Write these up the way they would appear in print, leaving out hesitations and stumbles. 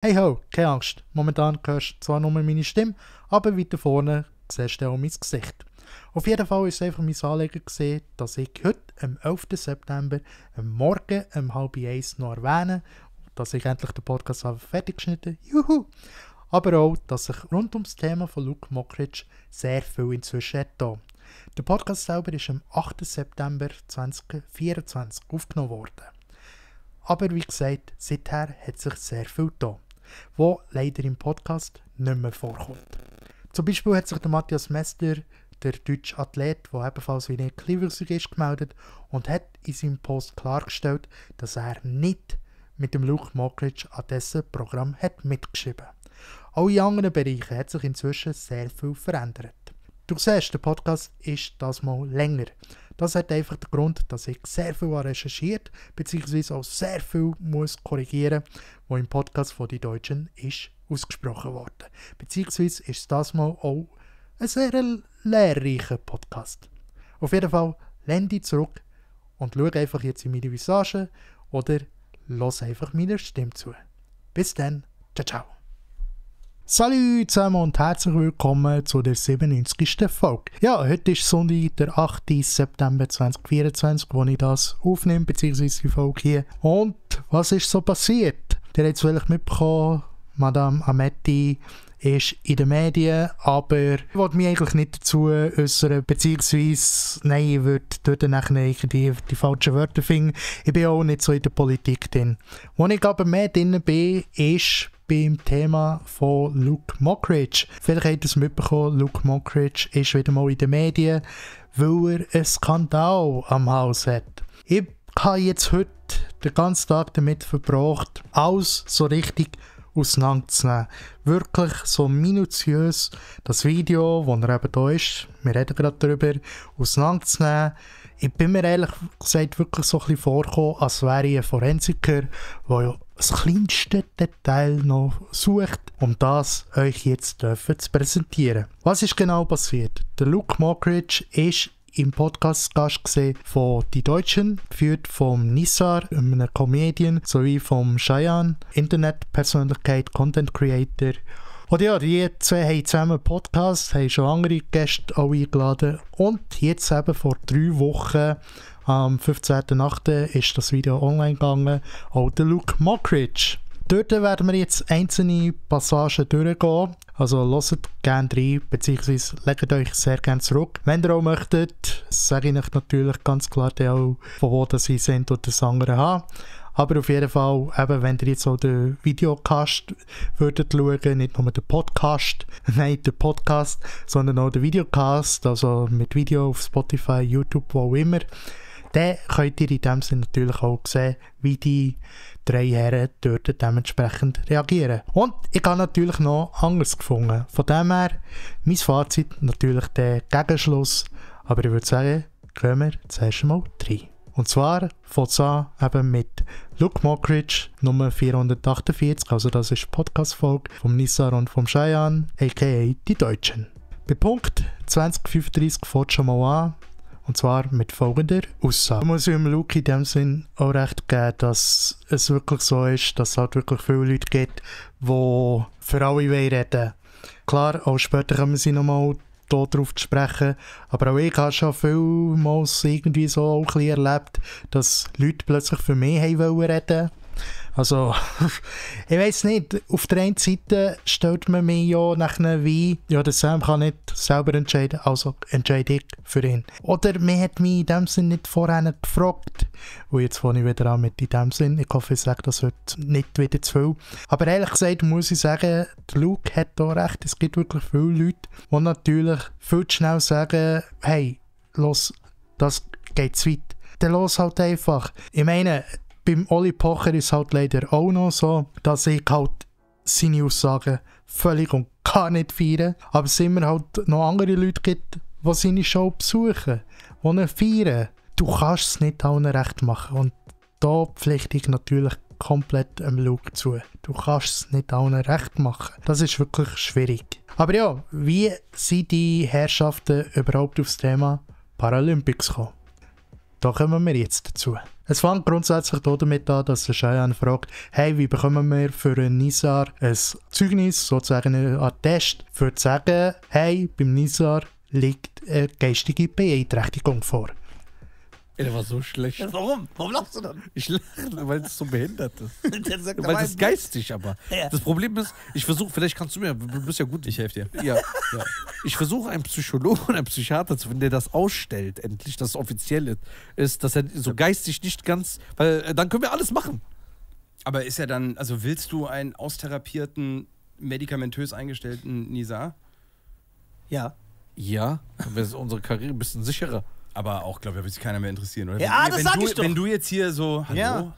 Hey ho, keine Angst. Momentan hörst du zwar nur meine Stimme, aber weiter vorne siehst du auch mein Gesicht. Auf jeden Fall war es einfach mein Anliegen gewesen, dass ich heute, am 11. September, am Morgen um 12:30 noch erwähne, dass ich endlich den Podcast fertig geschnitten habe. Juhu! Aber auch, dass sich rund ums Thema von Luke Mockridge sehr viel inzwischen hat. Der Podcast selber ist am 8. September 2024 aufgenommen worden. Aber wie gesagt, seither hat sich sehr viel getan, wo leider im Podcast nicht mehr vorkommt. Zum Beispiel hat sich der Matthias Mester, der deutsche Athlet, der ebenfalls wie ein kleinwüchsig ist, gemeldet und hat in seinem Post klargestellt, dass er nicht mit dem Luke Mockridge an dessen Programm hat mitgeschrieben. Auch in anderen Bereichen hat sich inzwischen sehr viel verändert. Du siehst, der Podcast ist das mal länger. Das hat einfach den Grund, dass ich sehr viel recherchiert bzw. auch sehr viel muss korrigieren, was im Podcast von «Die Deutschen» ist ausgesprochen worden. Beziehungsweise ist das mal auch ein sehr lehrreicher Podcast. Auf jeden Fall lehn dich zurück und schau einfach jetzt in meine Visage oder lass einfach meiner Stimme zu. Bis dann, ciao ciao. Salut zusammen und herzlich willkommen zu der 97. Folge. Ja, heute ist Sonntag, der 8. September 2024, wo ich das aufnehme, beziehungsweise die Folge hier. Und was ist so passiert? Ihr habt es vielleicht mitbekommen, Madame Ametti ist in den Medien, aber ich wollte mich eigentlich nicht dazu äußern, beziehungsweise, nein, ich würde dort nachher die falschen Wörter finden. Ich bin auch nicht so in der Politik drin. Wo ich aber mehr drin bin, ist beim Thema von Luke Mockridge. Vielleicht habt ihr es mitbekommen, Luke Mockridge ist wieder mal in den Medien, weil er einen Skandal am Haus hat. Ich habe jetzt heute den ganzen Tag damit verbracht, alles so richtig auseinanderzunehmen. Wirklich so minutiös das Video, das er eben da ist, wir reden gerade darüber, auseinanderzunehmen. Ich bin mir ehrlich gesagt wirklich so ein bisschen vorgekommen, als wäre ich ein Forensiker, der ja das kleinste Detail noch sucht, um das euch jetzt zu präsentieren. Was ist genau passiert? Der Luke Mockridge ist im Podcast Gast von «Die Deutschen», geführt vom Nizar, einem Comedian, sowie vom Cheyenne, Internetpersönlichkeit, Content Creator. Und ja, die zwei haben zusammen einen Podcast, haben schon andere Gäste auch eingeladen und jetzt eben vor 3 Wochen, am 15.8. ist das Video online gegangen, auch der Luke Mockridge. Dort werden wir jetzt einzelne Passagen durchgehen, also hört gerne rein, beziehungsweise legt euch sehr gerne zurück. Wenn ihr auch möchtet, sage ich euch natürlich ganz klar auch, von wo das sie sind oder das andere haben. Aber auf jeden Fall, eben, wenn ihr jetzt auch den Videocast würdet schauen, nicht nur den Podcast, nein, den Podcast, sondern auch den Videocast, also mit Video auf Spotify, YouTube, wo auch immer, dann könnt ihr in dem Sinne natürlich auch sehen, wie die 3 Herren dort dementsprechend reagieren. Und ich habe natürlich noch anders gefunden. Von dem her, mein Fazit natürlich der Gegenschluss, aber ich würde sagen, gehen wir zuerst mal rein. Und zwar fängt es an eben mit Luke Mockridge Nummer 448, also das ist die Podcast-Folge vom Nizar und vom Cheyenne, a.k.a. «Die Deutschen». Bei Punkt 2035 fängt schon mal an, und zwar mit folgender Aussage. Ich muss dem Luke in dem Sinn auch recht geben, dass es wirklich so ist, dass es halt wirklich viele Leute gibt, die für alle reden wollen. Klar, auch später kommen sie nochmal darauf zu sprechen, aber auch ich habe schon vielmals irgendwie so auch ein bisschen erlebt, dass Leute plötzlich für mich reden wollten. Also, ich weiss nicht, auf der einen Seite stellt man mir ja nachher wie, ja, der Sam kann nicht selber entscheiden, also entscheide ich für ihn. Oder man hat mich in dem Sinn nicht vorher gefragt. Und jetzt fange ich wieder an mit in dem Sinn. Ich hoffe, ich sage das heute nicht wieder zu viel. Aber ehrlich gesagt muss ich sagen, der Luke hat da recht. Es gibt wirklich viele Leute, die natürlich viel zu schnell sagen, hey, los, das geht zu weit. Dann los halt einfach. Ich meine, beim Oli Pocher ist es halt leider auch noch so, dass ich halt seine Aussagen völlig und gar nicht feiere. Aber es immer halt noch andere Leute gibt, die seine Show besuchen, die ihn feiern. Du kannst es nicht allen recht machen. Und da pflichte ich natürlich komplett dem Luke zu. Du kannst es nicht allen recht machen. Das ist wirklich schwierig. Aber ja, wie sind die Herrschaften überhaupt aufs Thema Paralympics gekommen? Da kommen wir jetzt dazu. Es fängt grundsätzlich damit an, dass der Cheyenne fragt, hey, wie bekommen wir für einen Nizar ein Zeugnis, sozusagen einen Attest, für zu sagen, hey, beim Nizar liegt eine geistige Beeinträchtigung vor. Ey, der war so schlecht. Warum? Warum lachst du dann? Ich lache, weil es so behindert ist. Der sagt Weil das ist geistig aber. Ja. Das Problem ist, ich versuche, vielleicht kannst du mir, du bist ja gut. Ich helfe dir. Ja. Ich versuche einen Psychologen und einen Psychiater zu finden, der das ausstellt, endlich, dass es offiziell ist, dass er so geistig nicht ganz, weil dann können wir alles machen. Aber ist er dann, also willst du einen austherapierten, medikamentös eingestellten Nizar? Ja. Ja, dann wäre unsere Karriere ein bisschen sicherer. Aber auch, glaube ich, da wird sich keiner mehr interessieren, oder? Ja, das sag ich doch. Wenn du jetzt hier so, hallo, Ja.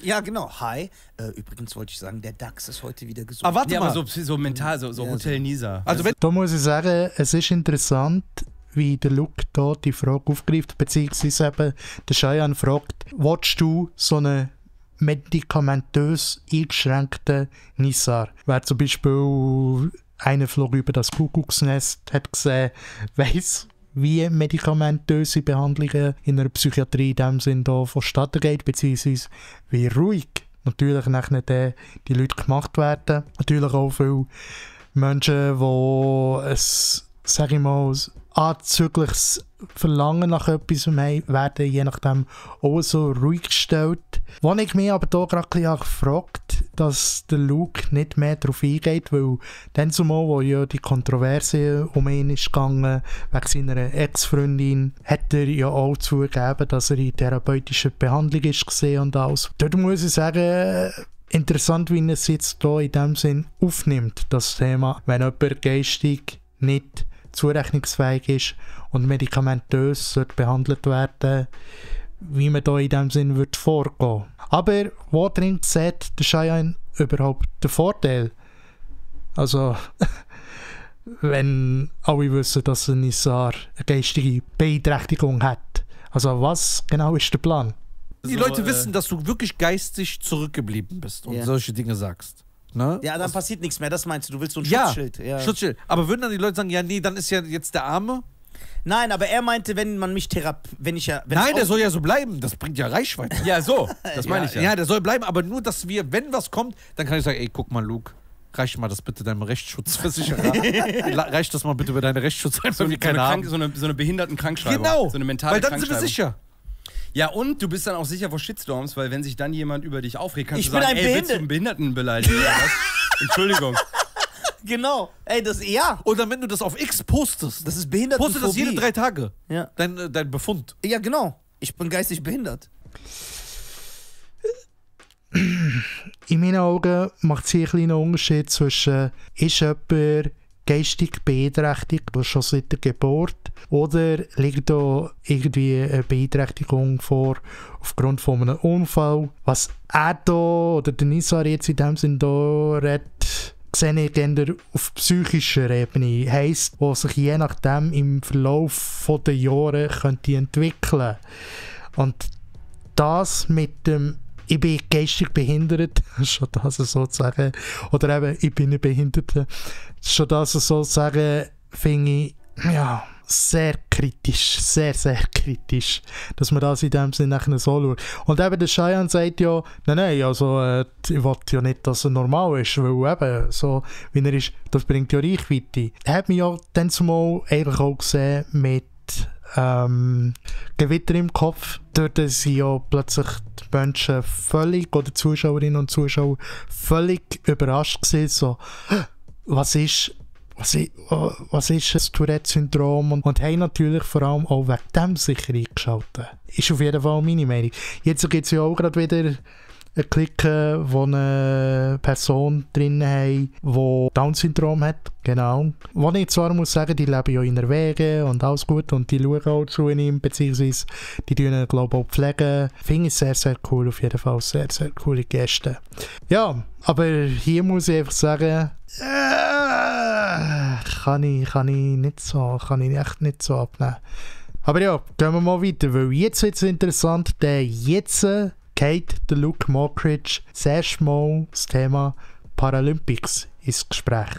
Ja, genau. Hi. Übrigens wollte ich sagen, der DAX ist heute wieder gesund. Aber warte ja, mal. aber so mental, so Ja, Hotel Nizar. Also wenn Da muss ich sagen, es ist interessant, wie der Luke da die Frage aufgreift, beziehungsweise eben der Cheyenne fragt, willst du so einen medikamentös eingeschränkten Nizar? Wer zum Beispiel einen Flug über das Kuckucksnest hat gesehen, weiss, wie medikamentöse Behandlungen in einer Psychiatrie in dem Sinn da vonstatten geht, beziehungsweise wie ruhig natürlich nachher die Leute gemacht werden. Natürlich auch viele Menschen, die ein, sag ich mal, anzügliches Verlangen nach etwas haben, werden je nachdem auch so ruhig gestellt. Wo ich mich aber hier gerade ein bisschen gefragt, dass der Luke nicht mehr darauf eingeht, weil dann zumal, wo ja die Kontroverse um ihn ist gegangen, wegen seiner Ex-Freundin, hat er ja auch zugegeben, dass er in therapeutischer Behandlung ist gesehen und alles. Dort muss ich sagen, interessant, wie er es jetzt hier in dem Sinn aufnimmt, das Thema, wenn jemand geistig nicht zurechnungsfähig ist und medikamentös sollte behandelt werden, wie man da in dem Sinn wird vorgehen. Aber wo drin sieht der Cheyenne überhaupt den Vorteil? Also, wenn alle wissen, dass ein Nizar eine geistige Beeinträchtigung hat. Also, was genau ist der Plan? die Leute wissen, dass du wirklich geistig zurückgeblieben bist und Ja. solche Dinge sagst. Ne? Ja, dann passiert nichts mehr, das meinst du. Du willst so ein Ja, Schutzschild. Ja. Schutzschild. Aber würden dann die Leute sagen, ja, nee, dann ist ja jetzt der Arme? Nein, aber er meinte, wenn man mich wenn ich ja... Nein, der soll ja so bleiben. Das bringt ja Reichweite. Ja, so, das meine ich ja. Ja, der soll bleiben, aber nur, dass wir, wenn was kommt, dann kann ich sagen, ey, guck mal, Luke, reich mal das bitte deinem Rechtsschutzversicherer. Reich das mal bitte über deine Rechtsschutz ein, weil wir keine haben. so eine Behindertenkrankschreibung. Genau, So eine mentale weil dann sind wir Krankschreibung. sicher. Ja, und du bist dann auch sicher vor Shitstorms, weil wenn sich dann jemand über dich aufregt, kannst Ich du bin sagen, ein ey, willst du einen Behinderten beleidigen oder was? Entschuldigung. Genau. Ey, ja. Oder wenn du das auf X postest, Das ist Behindertenphobie. postet das jede 3 Tage. Ja. Dein Befund. Ja, genau. Ich bin geistig behindert. In meinen Augen macht es hier einen kleinen Unterschied zwischen, ist jemand geistig beeinträchtigt, schon seit der Geburt, oder liegt da irgendwie eine Beeinträchtigung vor aufgrund von einem Unfall. Was er da, oder der Nizar jetzt in dem Sinn da redet, sehe ich eher auf psychischer Ebene. Heisst, was sich je nachdem im Verlauf der Jahre könnte entwickeln. Und das mit dem ich bin geistig behindert, schon das sozusagen, oder eben, ich bin ein Behinderter, schon das sozusagen, finde ich, ja, sehr kritisch, sehr, sehr kritisch, dass man das in dem Sinne nachher so schaut. Und eben der Cheyenne sagt ja, nein, also ich will ja nicht, dass er normal ist, weil eben, so wie er ist, das bringt ja Reichweite. Er hat mich ja dann zumal eigentlich auch gesehen mit Gewitter im Kopf. Dort sind ja plötzlich die Menschen völlig, oder Zuschauerinnen und Zuschauer, völlig überrascht gewesen, so, was ist das Tourette-Syndrom und haben natürlich vor allem auch wegen dem sicher eingeschaltet. Ist auf jeden Fall meine Meinung. Jetzt gibt es ja auch gerade wieder eine Clique, wo eine Person drin haben, die Down-Syndrom hat, genau. Wo ich zwar muss sagen, die leben ja in Norwegen und alles gut und die schauen auch zu ihm, beziehungsweise die tun ihn, glaube ich, auch pflegen. Finde ich sehr, sehr cool, auf jeden Fall sehr, sehr coole Gäste. Ja, aber hier muss ich einfach sagen, kann ich echt nicht so abnehmen. Aber ja, gehen wir mal weiter, weil jetzt wird es interessant, denn jetzt geht der Luke Mockridge das erste Mal das Thema Paralympics ins Gespräch.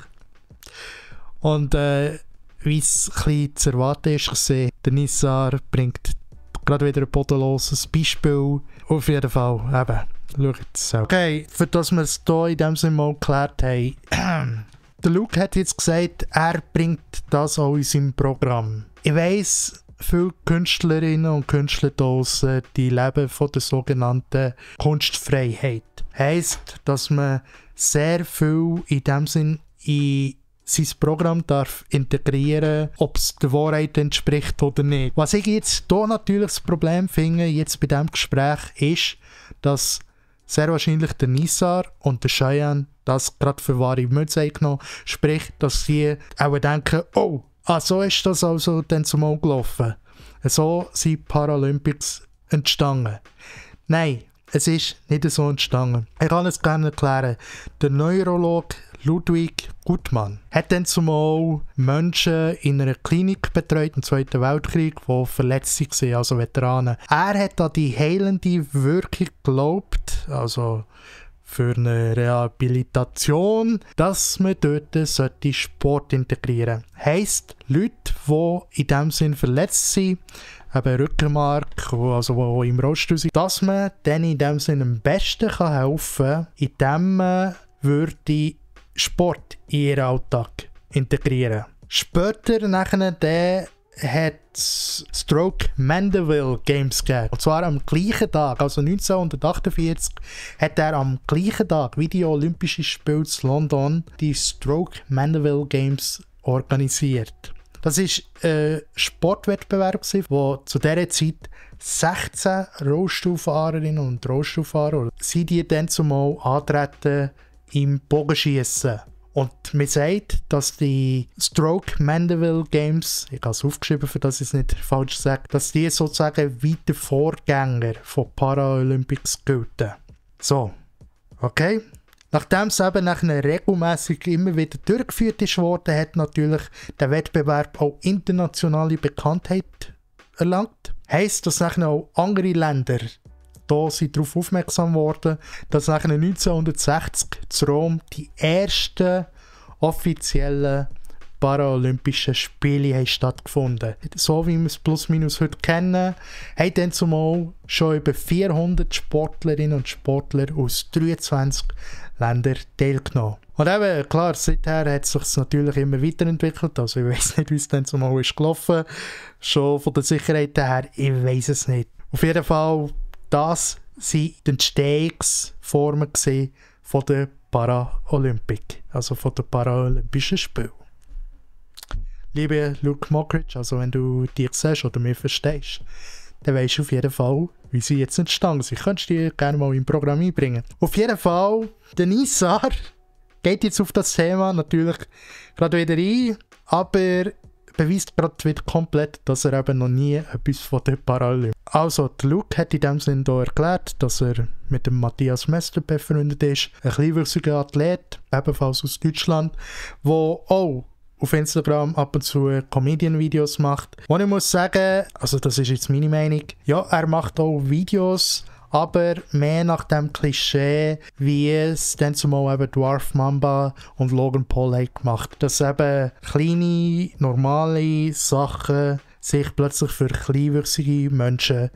Und wie es ein bisschen zu erwarten ist, der Nizar bringt gerade wieder ein bodenloses Beispiel. Auf jeden Fall, eben, schaut es auch. Okay, für das wir es hier in dem Sinne mal geklärt haben. Der Luke hat jetzt gesagt, er bringt das auch in seinem Programm. Ich weiss, viele Künstlerinnen und Künstler draussen, die leben von der sogenannten Kunstfreiheit. Heisst, dass man sehr viel in dem Sinn in sein Programm darf integrieren, ob es der Wahrheit entspricht oder nicht. Was ich jetzt hier natürlich das Problem finde, jetzt bei diesem Gespräch, ist, dass sehr wahrscheinlich der Nizar und der Cheyenne das gerade für wahre Münze genommen, sprich, dass sie auch denken, oh, so ist das also dann zumal gelaufen. So sind Paralympics entstanden. Nein, es ist nicht so entstanden. Ich kann es gerne erklären. Der Neurologe Ludwig Guttmann hat dann zumal Menschen in einer Klinik betreut im Zweiten Weltkrieg, die verletzt waren, also Veteranen. Er hat an die heilende Wirkung geglaubt, also für eine Rehabilitation, dass man dort Sport integrieren sollte. Heisst, Leute, die in diesem Sinn verletzt sind, eben Rückenmark, also die im Rollstuhl sind, dass man denen in diesem Sinn am besten helfen kann, indem man Sport in ihren Alltag integrieren. Später nachher hat es Stroke Mandeville Games gegeben. Und zwar am gleichen Tag, also 1948, hat er am gleichen Tag wie die Olympischen Spiele in London die Stroke Mandeville Games organisiert. Das war ein Sportwettbewerb, wo zu dieser Zeit 16 Rollstuhlfahrerinnen und Rollstuhlfahrer sind die dann zumal antreten im Bogenschiessen. Und man sagt, dass die Stroke Mandeville Games, ich habe es aufgeschrieben, für das ich es nicht falsch sage, dass die sozusagen wie der Vorgänger von Paralympics gelten. So, okay. Nachdem es eben regelmäßig immer wieder durchgeführt ist worden, hat natürlich der Wettbewerb auch internationale Bekanntheit erlangt. Heisst, dass nachher auch andere Länder da sind darauf aufmerksam worden, dass nachher 1960 in Rom die ersten offiziellen Paralympischen Spiele haben stattgefunden. So wie wir es plus minus heute kennen, haben dann zumal schon über 400 Sportlerinnen und Sportler aus 23 Ländern teilgenommen. Und eben, klar, seither hat es sich natürlich immer weiterentwickelt. Also ich weiss nicht, wie es dann zumal ist gelaufen. Schon von der Sicherheit her, ich weiss es nicht. Auf jeden Fall, das waren die Entstehungsformen von der Paralympik, also von den Paralympischen Spielen. Liebe Luke Mockridge, also wenn du dich siehst oder mich verstehst, dann weisst du auf jeden Fall, wie sie jetzt entstanden sind. Könntest du die gerne mal im Programm einbringen. Auf jeden Fall, der Nizar geht jetzt auf das Thema natürlich gerade wieder ein, aber beweist gerade wieder komplett, dass er eben noch nie etwas von der Parallel. Also, der Luke hat in dem Sinne hier erklärt, dass er mit dem Matthias Mester befreundet ist, ein kleinwüchsiger Athlet, ebenfalls aus Deutschland, der auch auf Instagram ab und zu Comedian-Videos macht. Und ich muss sagen, also das ist jetzt meine Meinung, ja, er macht auch Videos, aber mehr nach dem Klischee, wie es dann zumal eben Dwarf Mamba und Logan Paul haben gemacht. Dass eben kleine, normale Sachen sich plötzlich für kleinwüchsige Menschen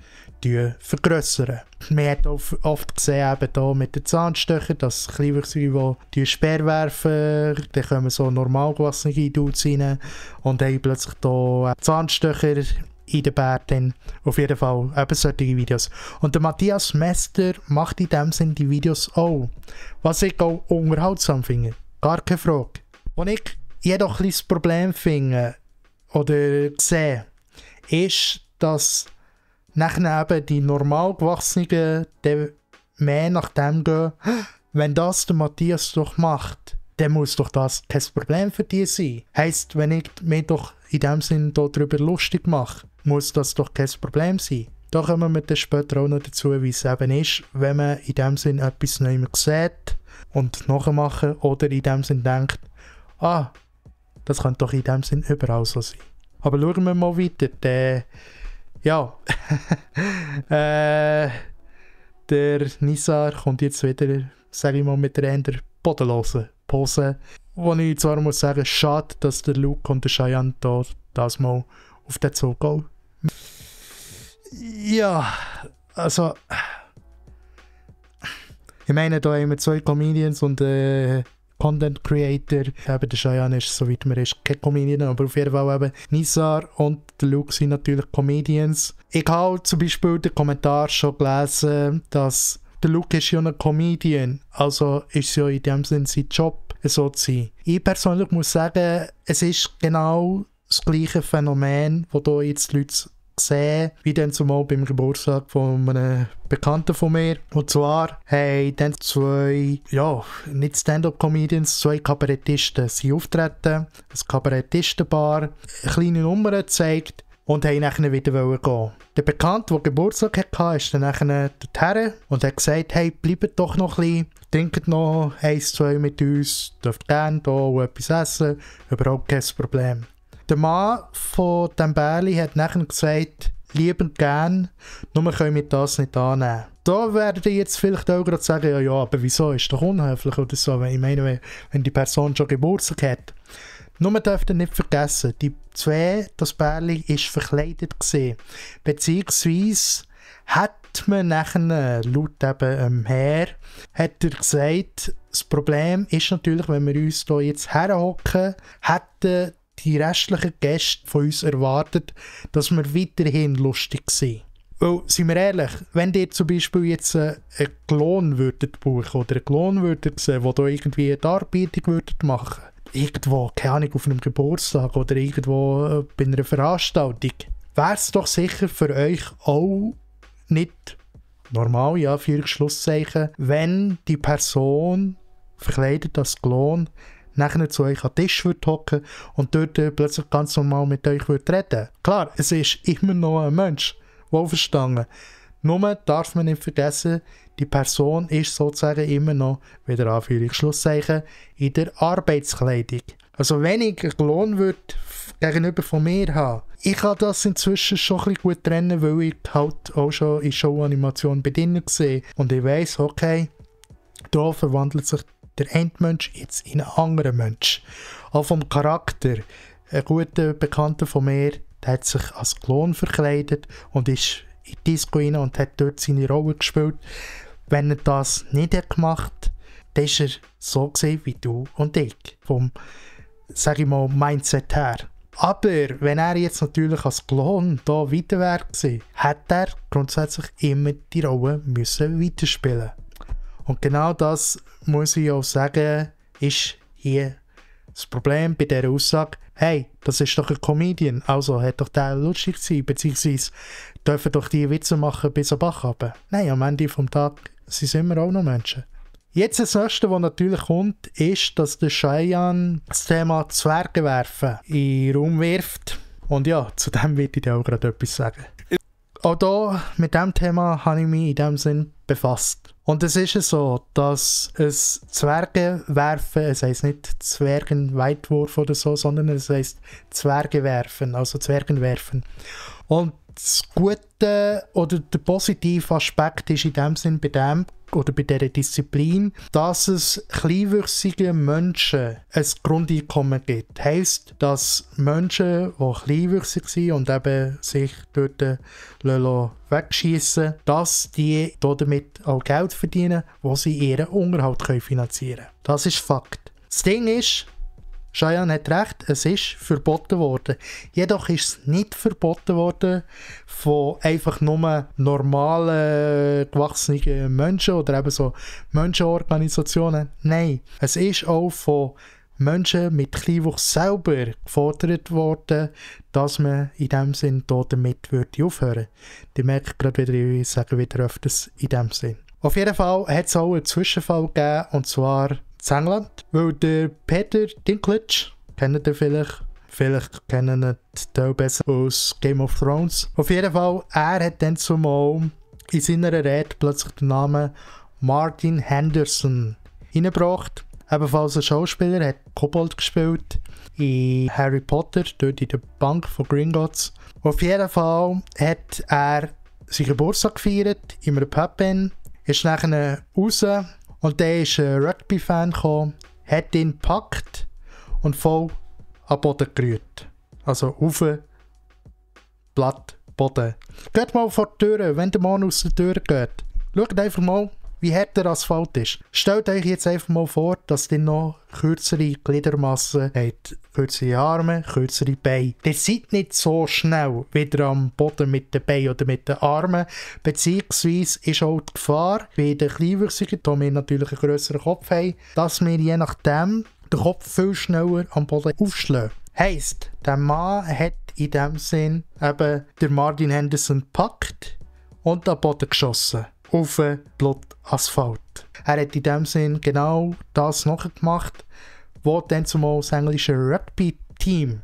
vergrössern. Man hat auch oft gesehen, eben hier mit den Zahnstöchern, dass Kleinwüchsige, die Speer werfen, dann kommen so normal gewassene Dudes rein und haben plötzlich hier Zahnstöcher in den Bärten. Auf jeden Fall eben solche Videos. Und der Matthias Mester macht in dem Sinn die Videos auch. Was ich auch unterhaltsam finde. Gar keine Frage. Was ich jedoch ein bisschen das Problem finde oder sehe, ist, dass nachher eben die normal Gewachsenen mehr nach dem gehen, wenn das der Matthias doch macht, dann muss doch das kein Problem für die sein. Heisst, wenn ich mir doch in dem Sinn darüber lustig mache, muss das doch kein Problem sein. Da kommen wir dann später auch noch dazu, wie es eben ist, wenn man in dem Sinn etwas nicht mehr sieht und nachmachen oder in dem Sinn denkt, das könnte doch in dem Sinn überall so sein. Aber schauen wir mal weiter. Der Nizar kommt jetzt wieder, sage ich mal, mit der eher bodenlosen Pose. Wo ich zwar muss sagen, schade, dass der Luke und der Cheyenne das mal auf den Zug gehen. Ja, also... Ich meine, da haben wir 2 Comedians und Content Creator. Eben der Cheyenne ist, soweit man ist, kein Comedian, aber auf jeden Fall eben Nizar und der Luke sind natürlich Comedians. Ich habe zum Beispiel den Kommentar schon gelesen, dass der Luke ist ja ein Comedian, also ist es ja in dem Sinne sein Job, so zu sein. Ich persönlich muss sagen, es ist genau das gleiche Phänomen, das hier jetzt die Leute gesehen, wie dann zumal beim Geburtstag von einem Bekannten von mir. Und zwar haben dann 2, nicht Stand-Up-Comedians, 2 Kabarettisten sind auftreten, ein Kabarettistenbar, eine kleine Nummer gezeigt und haben nachher wieder gehen. Der Bekannte, der Geburtstag hatte, ist dann nachher dorthin und hat gesagt, hey, bleibt doch noch ein bisschen, trinkt noch 1, 2 mit uns, dürft gerne hier etwas essen, überhaupt kein Problem. Der Mann von dem Bärli hat nachher gesagt, liebend gern, nur können wir das nicht annehmen. Da werden jetzt vielleicht auch gerade sagen, ja, aber wieso, ist doch unhöflich oder so. Ich meine, wenn die Person schon Geburtstag hat. Nur dürft ihr nicht vergessen, die 2, das Bärli war verkleidet gewesen. Beziehungsweise hat man nachher, laut eben Herr, hat er gesagt, das Problem ist natürlich, wenn wir uns hier jetzt herhocken, hätten die restlichen Gäste von uns erwartet, dass wir weiterhin lustig sind. Weil, seien wir ehrlich, wenn ihr zum Beispiel jetzt einen Klon würdet buchen oder einen Klon würdet sehen, der da irgendwie eine Darbietung würdet machen, irgendwo, keine Ahnung, auf einem Geburtstag oder irgendwo bei einer Veranstaltung, wäre es doch sicher für euch auch nicht normal, ja, für Schlusszeichen, wenn die Person verkleidet als Klon nachher zu euch an den Tisch hocken und dort plötzlich ganz normal mit euch reden. Klar, es ist immer noch ein Mensch, wohlverstanden. Nur darf man nicht vergessen, die Person ist sozusagen immer noch, wieder Anführungsschlusszeichen, in der Arbeitskleidung. Also wenn ich einen Klon würde gegenüber von mir haben, ich kann das inzwischen schon ein bisschen gut trennen, weil ich halt auch schon in Showanimation bei denen sehe und ich weiss, okay, da verwandelt sich der Endmensch jetzt in einen anderen Mensch. Auch vom Charakter. Ein guter Bekannter von mir, der hat sich als Klon verkleidet und ist in die Disco rein und hat dort seine Rolle gespielt. Wenn er das nicht hat gemacht, dann ist er so gesehen wie du und ich. Vom, sag ich mal, Mindset her. Aber wenn er jetzt natürlich als Klon da weiter wäre gewesen, hätte er grundsätzlich immer die Rolle müssen weiterspielen. Und genau das, muss ich auch sagen, ist hier das Problem bei dieser Aussage. Hey, das ist doch ein Comedian, also hat doch der lustig sein, beziehungsweise dürfen doch die Witze machen bis am Bach runter. Nein, am Ende des Tages sind es immer auch noch Menschen. Jetzt das Nächste, was natürlich kommt, ist, dass der Cheyenne das Thema Zwerge werfen in den Raum wirft. Und ja, zu dem will ich dir auch gerade etwas sagen. Auch hier, mit diesem Thema habe ich mich in diesem Sinn befasst. Und es ist so, dass es Zwergewerfen, es heisst nicht Zwergenweitwurf oder so, sondern es heisst Zwergewerfen, also Zwergenwerfen. Und das Gute oder der positive Aspekt ist in dem Sinn bei dem oder bei dieser Disziplin, dass es kleinwüchsigen Menschen ein Grundeinkommen gibt. Das heisst, dass Menschen, die kleinwüchsig sind und eben sich dort wegschiessen, dass die damit auch Geld verdienen, wo sie ihren Unterhalt finanzieren können. Das ist Fakt. Das Ding ist, Cheyenne hat recht, es ist verboten worden. Jedoch ist es nicht verboten worden von einfach nur normalen, gewachsenen Menschen oder eben so Menschenorganisationen. Nein, es ist auch von Menschen mit Kleinwuchs selber gefordert worden, dass man in dem Sinn damit aufhören würde. Die merke ich gerade wieder, ich sage wieder öfters in dem Sinn. Auf jeden Fall hat es auch einen Zwischenfall gegeben, und zwar in England, weil der Peter Dinklage, kennt ihr vielleicht kennen ihn die besser aus Game of Thrones. Auf jeden Fall, er hat dann zumal in seiner Rede plötzlich den Namen Martin Henderson hineingebracht. Ebenfalls ein Schauspieler, hat Kobold gespielt in Harry Potter, dort in der Bank von Gringotts. Auf jeden Fall hat er seinen Geburtstag gefeiert in einem Pub, ist nachher raus und dann ist ein Rugby-Fan gekommen, hat ihn gepackt und voll am Boden gerührt. Also auf Blatt Boden. Geht mal vor die Tür, wenn der Mann aus der Tür geht. Schaut einfach mal, wie hart der Asphalt ist. Stellt euch jetzt einfach mal vor, dass ihr noch kürzere Gliedermassen habt. Kürzere Arme, kürzere Beine. Ihr seid nicht so schnell wieder am Boden mit den Beinen oder mit den Armen. Beziehungsweise ist auch die Gefahr bei den Kleinwüchsigen, da wir natürlich einen grösseren Kopf haben, dass wir je nachdem den Kopf viel schneller am Boden aufschlagen. Heisst, der Mann hat in dem Sinn eben der Martin Henderson gepackt und am Boden geschossen. Auf den Blutasphalt. Er hat in dem Sinn genau das nachgemacht, was dann zumal das englische Rugby-Team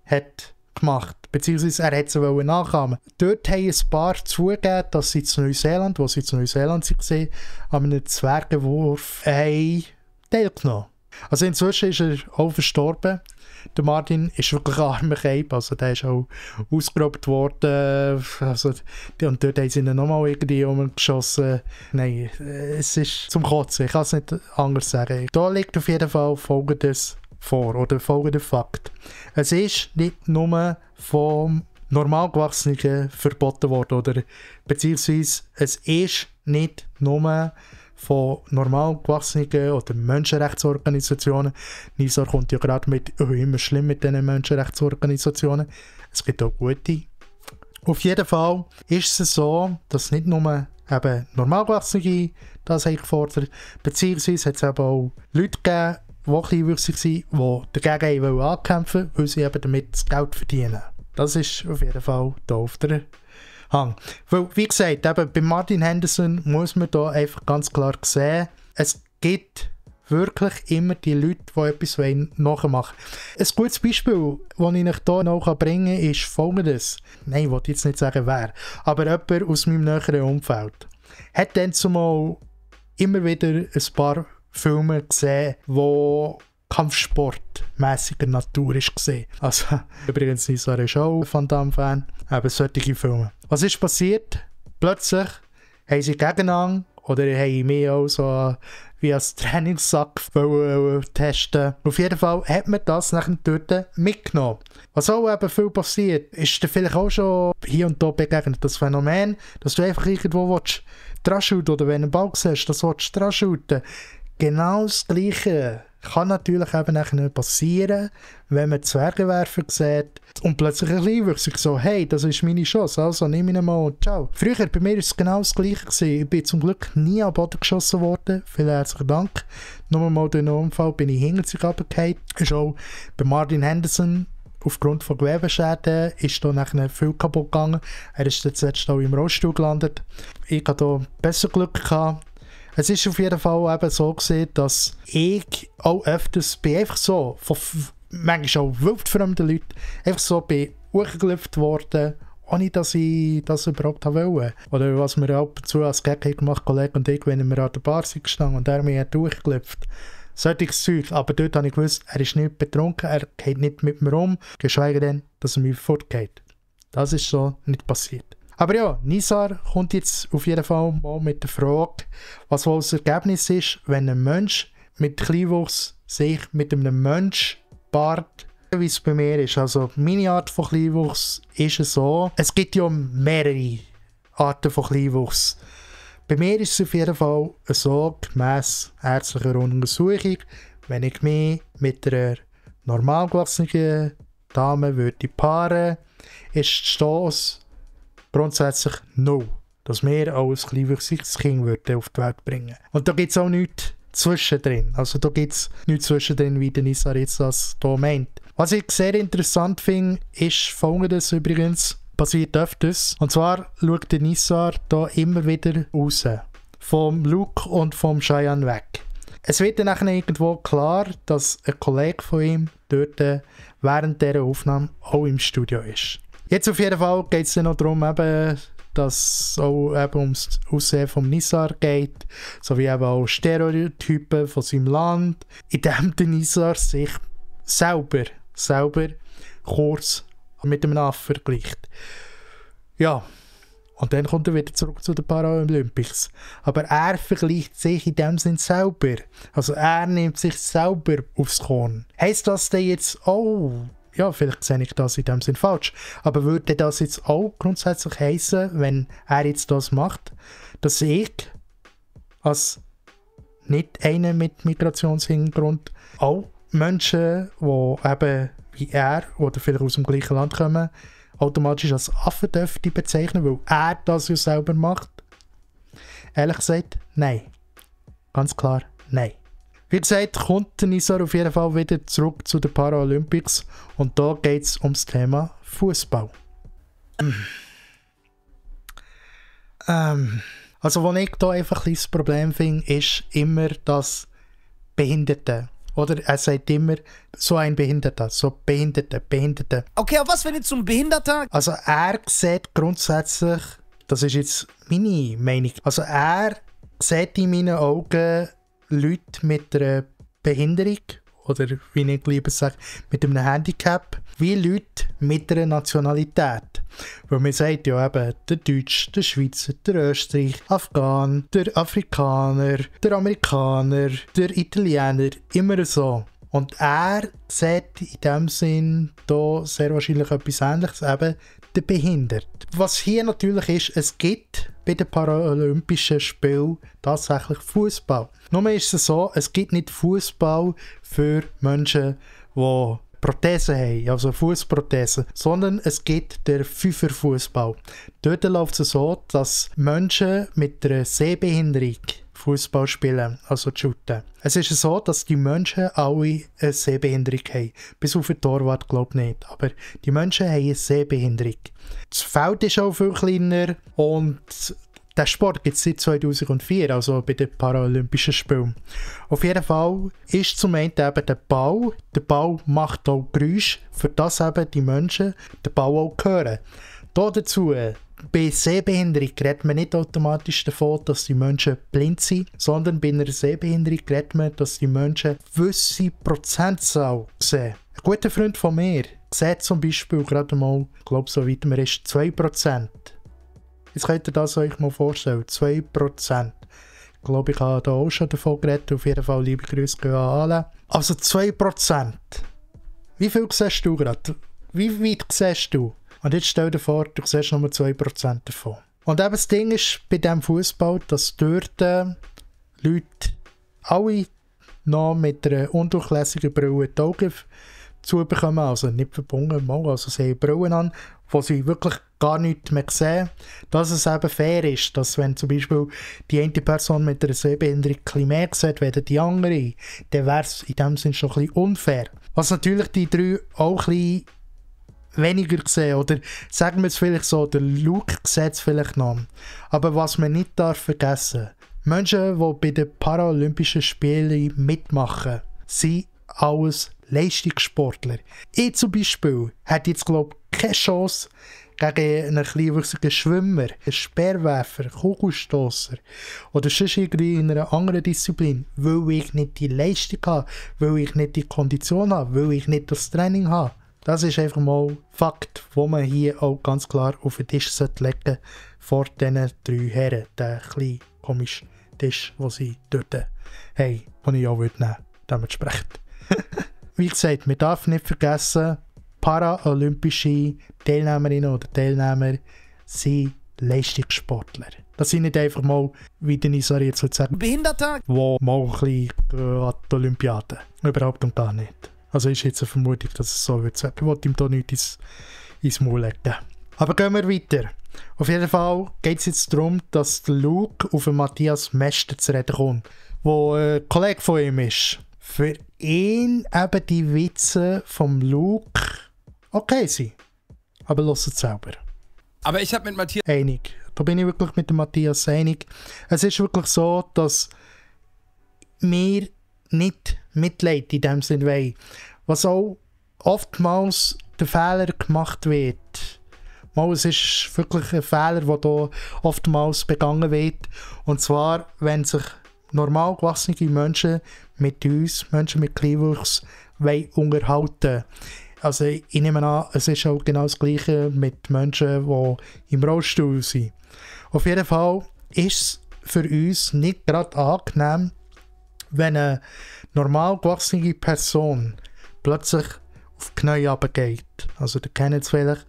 hat gemacht. Beziehungsweise er hat sie nachahmen. Dort haben ein paar zugegeben, dass sie zu Neuseeland, wo sie zu Neuseeland waren, an einem Zwergenwurf teilgenommen. Also inzwischen ist er auch verstorben. Der Martin ist wirklich ein armer Keib, also der ist auch ausgeraubt worden. Also, und dort haben sie ihn nochmal irgendwie umgeschossen. Nein, es ist zum Kotzen, ich kann es nicht anders sagen. Da liegt auf jeden Fall Folgendes vor, oder folgender Fakt. Es ist nicht nur vom Normalgewachsenen verboten worden, oder beziehungsweise es ist nicht nur von normal gewachsenen oder Menschenrechtsorganisationen. Nisar kommt ja gerade mit immer schlimm mit diesen Menschenrechtsorganisationen. Es gibt auch gute. Auf jeden Fall ist es so, dass nicht nur eben Normalgewachsene das haben gefordert, beziehungsweise hat es eben auch Leute gegeben, die kleinwüchsig waren, die dagegen ankämpfen wollen, weil sie eben damit das Geld verdienen. Das ist auf jeden Fall da auf der Hang. Weil, wie gesagt, eben bei Martin Henderson muss man da einfach ganz klar sehen, es gibt wirklich immer die Leute, die etwas nachmachen wollen. Ein gutes Beispiel, das ich euch hier noch bringen kann, ist folgendes. Nein, ich will jetzt nicht sagen wer, aber jemand aus meinem näheren Umfeld hat dann zumal immer wieder ein paar Filme gesehen, die kampfsportmäßiger Natur ist gesehen. Also, übrigens, Nisar ist auch ein Van Damme-Fan. Eben solche Filme. Was ist passiert? Plötzlich haben sie gegeneinander oder haben mich auch so wie als Trainingssack testen. Auf jeden Fall hat man das nachher dort mitgenommen. Was auch eben viel passiert, ist dir vielleicht auch schon hier und da begegnet, das Phänomen, dass du einfach irgendwo dran shooten oder wenn du einen Ball siehst, das willst du dran shooten. Genau das Gleiche kann natürlich eben nachher passieren, wenn man Zwergenwerfer sieht und plötzlich ein Kleinwüchsiger so, hey, das ist meine Chance, also nimm ihn mal und ciao. Früher bei mir war es genau das Gleiche gewesen. Ich bin zum Glück nie am Boden geschossen worden, vielen herzlichen Dank. Nur mal durch einen Unfall bin ich hinter sich runtergefallen. Ist auch bei Martin Henderson aufgrund von Gewebeschäden ist da nachher viel kaputt gegangen. Er ist jetzt zuletzt auch im Rollstuhl gelandet. Ich hatte da besser Glück gehabt. Es ist auf jeden Fall eben so gesehen, dass ich auch öfters bin einfach so, von manchmal auch wildfremden Leuten, einfach so bin hochgelüpft worden, ohne dass ich das überhaupt wollte. Oder was wir ab und zu als Gag gemacht haben, Kollege und ich, wenn wir an der Bar sind gestanden und er mich hat hochgelüpft. Solches Zeug. Aber dort habe ich gewusst, er ist nicht betrunken, er geht nicht mit mir um, geschweige denn, dass er mich fortgeht. Das ist so nicht passiert. Aber ja, Nisar kommt jetzt auf jeden Fall mal mit der Frage, was wohl das Ergebnis ist, wenn ein Mensch mit Kleinwuchs sich mit einem Mensch paart, wie es bei mir ist. Also meine Art von Kleinwuchs ist es so, es gibt ja mehrere Arten von Kleinwuchs. Bei mir ist es auf jeden Fall so, gemäss ärztlicher Untersuchung, wenn ich mich mit einer normalgewachsenen Dame würde paaren, ist die Chance grundsätzlich 0, dass wir auch ein kleinwüchsiges Kind auf die Welt bringen. Und da gibt es auch nichts zwischendrin. Also da gibt es nichts zwischendrin, wie der Nisar jetzt das hier meint. Was ich sehr interessant finde, ist folgendes übrigens, passiert öfters. Und zwar schaut der Nisar da immer wieder raus. Vom Luke und vom Cheyenne weg. Es wird dann irgendwo klar, dass ein Kollege von ihm dort während dieser Aufnahme auch im Studio ist. Jetzt auf jeden Fall geht es dann noch darum, eben, dass es auch eben ums Aussehen von Nisar geht, sowie eben auch Stereotypen von seinem Land, in dem der Nisar sich selber kurz mit dem Affen vergleicht. Ja, und dann kommt er wieder zurück zu den Paralympics. Aber er vergleicht sich in dem Sinn selber. Also er nimmt sich selber aufs Korn. Heisst das denn jetzt, oh, ja, vielleicht sehe ich das in dem Sinn falsch. Aber würde das jetzt auch grundsätzlich heissen, wenn er jetzt das macht, dass ich als nicht einer mit Migrationshintergrund auch Menschen, die eben wie er oder vielleicht aus dem gleichen Land kommen, automatisch als Affen dürfte bezeichnen, weil er das ja selber macht? Ehrlich gesagt, nein. Ganz klar, nein. Wie gesagt, kommt der Nizar auf jeden Fall wieder zurück zu den Paralympics und da geht es ums Thema Fußball. Also, was ich da einfach ein das Problem finde, ist immer das Behinderte. Oder er sagt immer, so ein Behinderter, so Behinderte. Okay, aber was, wenn jetzt so ein Behinderter... Also er sieht grundsätzlich, das ist jetzt meine Meinung, also er sieht in meinen Augen Leute mit einer Behinderung, oder wie ich lieber sage, mit einem Handicap, wie Leute mit einer Nationalität. Weil man sagt ja eben, der Deutsch, der Schweizer, der Österreich, Afghan, der Afrikaner, der Amerikaner, der Italiener, immer so. Und er sieht in dem Sinn da sehr wahrscheinlich etwas Ähnliches, eben der Behindert. Was hier natürlich ist, es gibt bei den Paralympischen Spielen tatsächlich Fußball. Nur ist es so, es gibt nicht Fußball für Menschen, die Prothesen haben, also Fußprothesen, sondern es gibt den Fünferfußball. Dort läuft es so, dass Menschen mit einer Sehbehinderung Fußball spielen, also shooten. Es ist so, dass die Menschen alle eine Sehbehinderung haben. Bis auf den Torwart glaube ich nicht. Aber die Menschen haben eine Sehbehinderung. Das Feld ist auch viel kleiner und der Sport gibt es seit 2004, also bei den Paralympischen Spielen. Auf jeden Fall ist zum einen eben der Ball. Der Ball macht auch Geräusche, für das eben die Menschen den Ball auch hören. Dazu, bei Sehbehinderung redet man nicht automatisch davon, dass die Menschen blind sind, sondern bei einer Sehbehinderung redet man, dass die Menschen gewisse Prozentzahl sehen. Ein guter Freund von mir sieht zum Beispiel gerade mal, ich glaube so weit man ist, 2%. Jetzt könnt ihr das euch mal vorstellen, 2%. Ich glaube, ich habe da auch schon davon geredet, auf jeden Fall liebe Grüße gehen an alle. Also 2%. Wie viel siehst du gerade? Wie weit siehst du? Und jetzt stell dir vor, du siehst nur 2% davon. Und eben das Ding ist bei diesem Fußball, dass dort Leute alle noch mit einer undurchlässigen Brille die Augen zubekommen, also nicht verbunden, also sie haben Brillen an, wo sie wirklich gar nichts mehr sehen. Dass es eben fair ist, dass wenn zum Beispiel die eine Person mit einer Sehbehinderung ein bisschen mehr sieht, als die andere, dann wäre es in dem Sinne schon ein bisschen unfair. Was natürlich die drei auch ein bisschen weniger sehen, oder sagen wir es vielleicht so, der Luke sieht es vielleicht noch. Aber was man nicht vergessen darf, Menschen, die bei den Paralympischen Spielen mitmachen, sind alles Leistungssportler. Ich zum Beispiel hätte jetzt, glaube ich, keine Chance gegen einen kleinwüchsigen Schwimmer, einen Speerwerfer, Kugelstösser oder sonst irgendwie in einer anderen Disziplin, weil ich nicht die Leistung habe, weil ich nicht die Kondition habe, weil ich nicht das Training habe. Das ist einfach mal Fakt, wo man hier auch ganz klar auf den Tisch legen sollte vor diesen drei Herren. Der kleine komische Tisch, den sie dort haben, den ich auch nehmen würde, dementsprechend. Wie gesagt, man darf nicht vergessen, paralympische Teilnehmerinnen oder Teilnehmer sind Leistungssportler. Das sind nicht einfach mal, wie der Nizar jetzt sagen, Behinderter? die mal ein bisschen an die Olympiade. Überhaupt und gar nicht. Also ist jetzt eine Vermutung, dass es so wird sein. Ich wollte ihm da nichts ins Maul legen. Aber gehen wir weiter. Auf jeden Fall geht es jetzt darum, dass der Luke auf den Matthias Mester zu reden kommt, der ein Kollege von ihm ist. Für ihn eben die Witze vom Luke okay sind. Aber lasst es selber. Aber ich habe mit Matthias... Einig. Da bin ich wirklich mit dem Matthias einig. Es ist wirklich so, dass wir nicht Mitleid in dem Sinne wollen. Was auch oftmals der Fehler gemacht wird. Mal, es ist wirklich ein Fehler, der hier oftmals begangen wird. Und zwar, wenn sich normal gewachsene Menschen mit uns, Menschen mit Kleinwuchs, unterhalten. Also ich nehme an, es ist auch genau das Gleiche mit Menschen, die im Rollstuhl sind. Auf jeden Fall ist es für uns nicht gerade angenehm, wenn eine normal gewachsene Person plötzlich auf die Knie runtergeht. Also ihr kennt es vielleicht,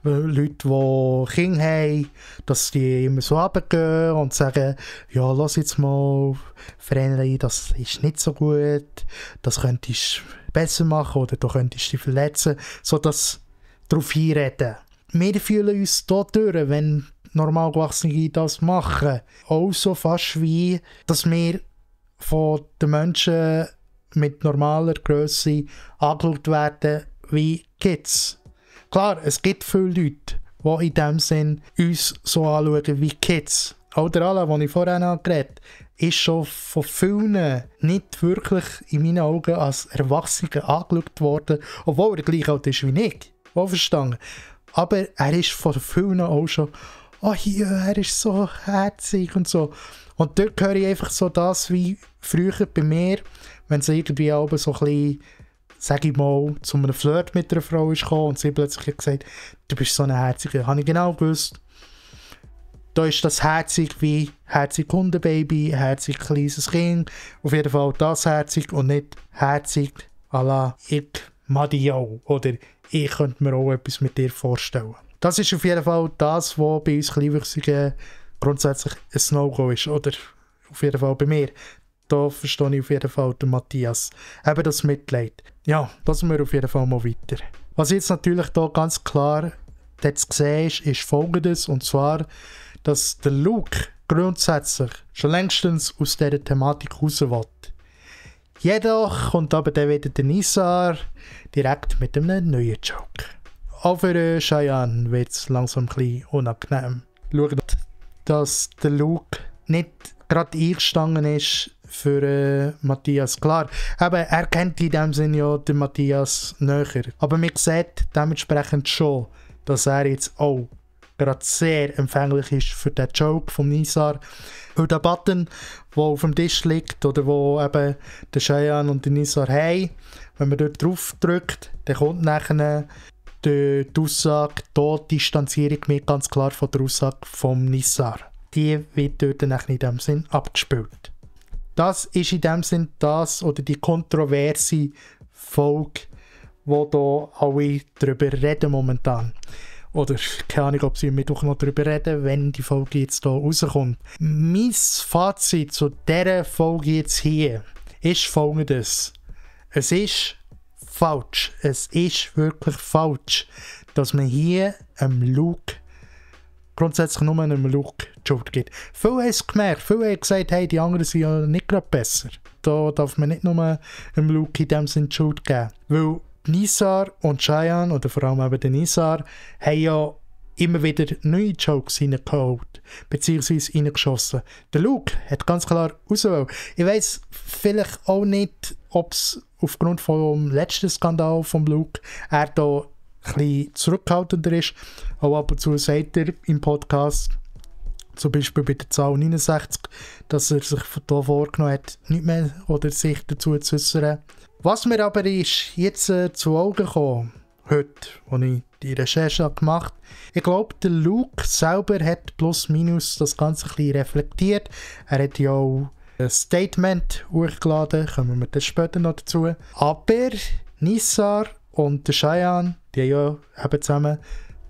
Leute, die Kinder haben, dass die immer so runtergehen und sagen, ja, lass jetzt mal, Vreneli, das ist nicht so gut, das könntest du besser machen oder du könntest dich verletzen, sodass darauf hinreden. Wir fühlen uns da durch, wenn normal Erwachsene das machen. Auch so fast wie, dass wir von den Menschen mit normaler Grösse angeschaut werden wie Kids. Klar, es gibt viele Leute, die in dem Sinn uns so anschauen wie Kids. Auch der Alain, den ich vorhin angeredet habe, ist schon von vielen nicht wirklich in meinen Augen als Erwachsener angeschaut worden, obwohl er gleich alt ist wie ich. Wohlverstanden. Aber er ist von vielen auch schon, oh hier, er ist so herzig und so. Und dort höre ich einfach so das wie früher bei mir, wenn es irgendwie aber so ein bisschen, sage ich mal, zu einem Flirt mit einer Frau ist gekommen und sie plötzlich gesagt, du bist so eine Herzige. Habe ich genau gewusst, da ist das herzig wie herzig Hundebaby, herzig kleines Kind, auf jeden Fall das herzig und nicht herzig à la ich mag dich auch oder ich könnte mir auch etwas mit dir vorstellen. Das ist auf jeden Fall das, was bei uns Kleinwüchsigen grundsätzlich ein No-Go ist, oder auf jeden Fall bei mir. Da verstehe ich auf jeden Fall den Matthias. Eben das Mitleid. Ja, lassen wir auf jeden Fall mal weiter. Was jetzt natürlich da ganz klar jetzt gesehen ist Folgendes, und zwar, dass der Luke grundsätzlich schon längstens aus dieser Thematik raus will. Jedoch kommt aber dann wieder der Nizar direkt mit einem neuen Joke. Auch für Cheyenne wird es langsam ein bisschen unangenehm. Schaut, dass der Luke nicht gerade eingestanden ist für Matthias. Klar, aber er kennt in dem Sinne ja den Matthias näher. Aber man sieht dementsprechend schon, dass er jetzt auch gerade sehr empfänglich ist für den Joke vom Nizar. Weil der Button, der auf dem Tisch liegt oder wo eben der Cheyenne und der Nizar haben, wenn man dort drauf drückt, dann kommt nachher die Aussage, da distanziere ich mich ganz klar von der Aussage vom Nizar. Die wird dort in dem Sinn abgespielt. Das ist in dem Sinn das oder die kontroverse Folge, wo da alle drüber reden momentan. Oder keine Ahnung, ob sie am Mittwoch noch darüber reden, wenn die Folge jetzt hier rauskommt. Mein Fazit zu dieser Folge jetzt hier ist folgendes. Es ist falsch. Es ist wirklich falsch, dass man hier einem Luke, grundsätzlich nur einem Luke, die Schuld gibt. Viele haben es gemerkt. Viele haben gesagt, hey, die anderen sind ja nicht gerade besser. Da darf man nicht nur einem Luke in dem Sinne die Schuld geben. Weil Nizar und Cheyenne, oder vor allem eben der Nizar, haben ja immer wieder neue Jokes reingeholt, beziehungsweise reingeschossen. Der Luke hat ganz klar rausgewählt. Ich weiss vielleicht auch nicht, ob es aufgrund vom letzten Skandal von Luke er da ein bisschen zurückhaltender ist. Auch ab und zu sagt er im Podcast, zum Beispiel bei der Zahl 69, dass er sich da vorgenommen hat, nicht mehr oder sich dazu zu äußern. Was mir aber ist jetzt zu Augen gekommen, heute, als ich die Recherche gemacht habe, ich glaube, der Luke selber hat plus minus das Ganze ein bisschen reflektiert. Er hat ja auch ein Statement hochgeladen, kommen wir dann später noch dazu. Aber Nizar und der Cheyenne, die haben ja eben zusammen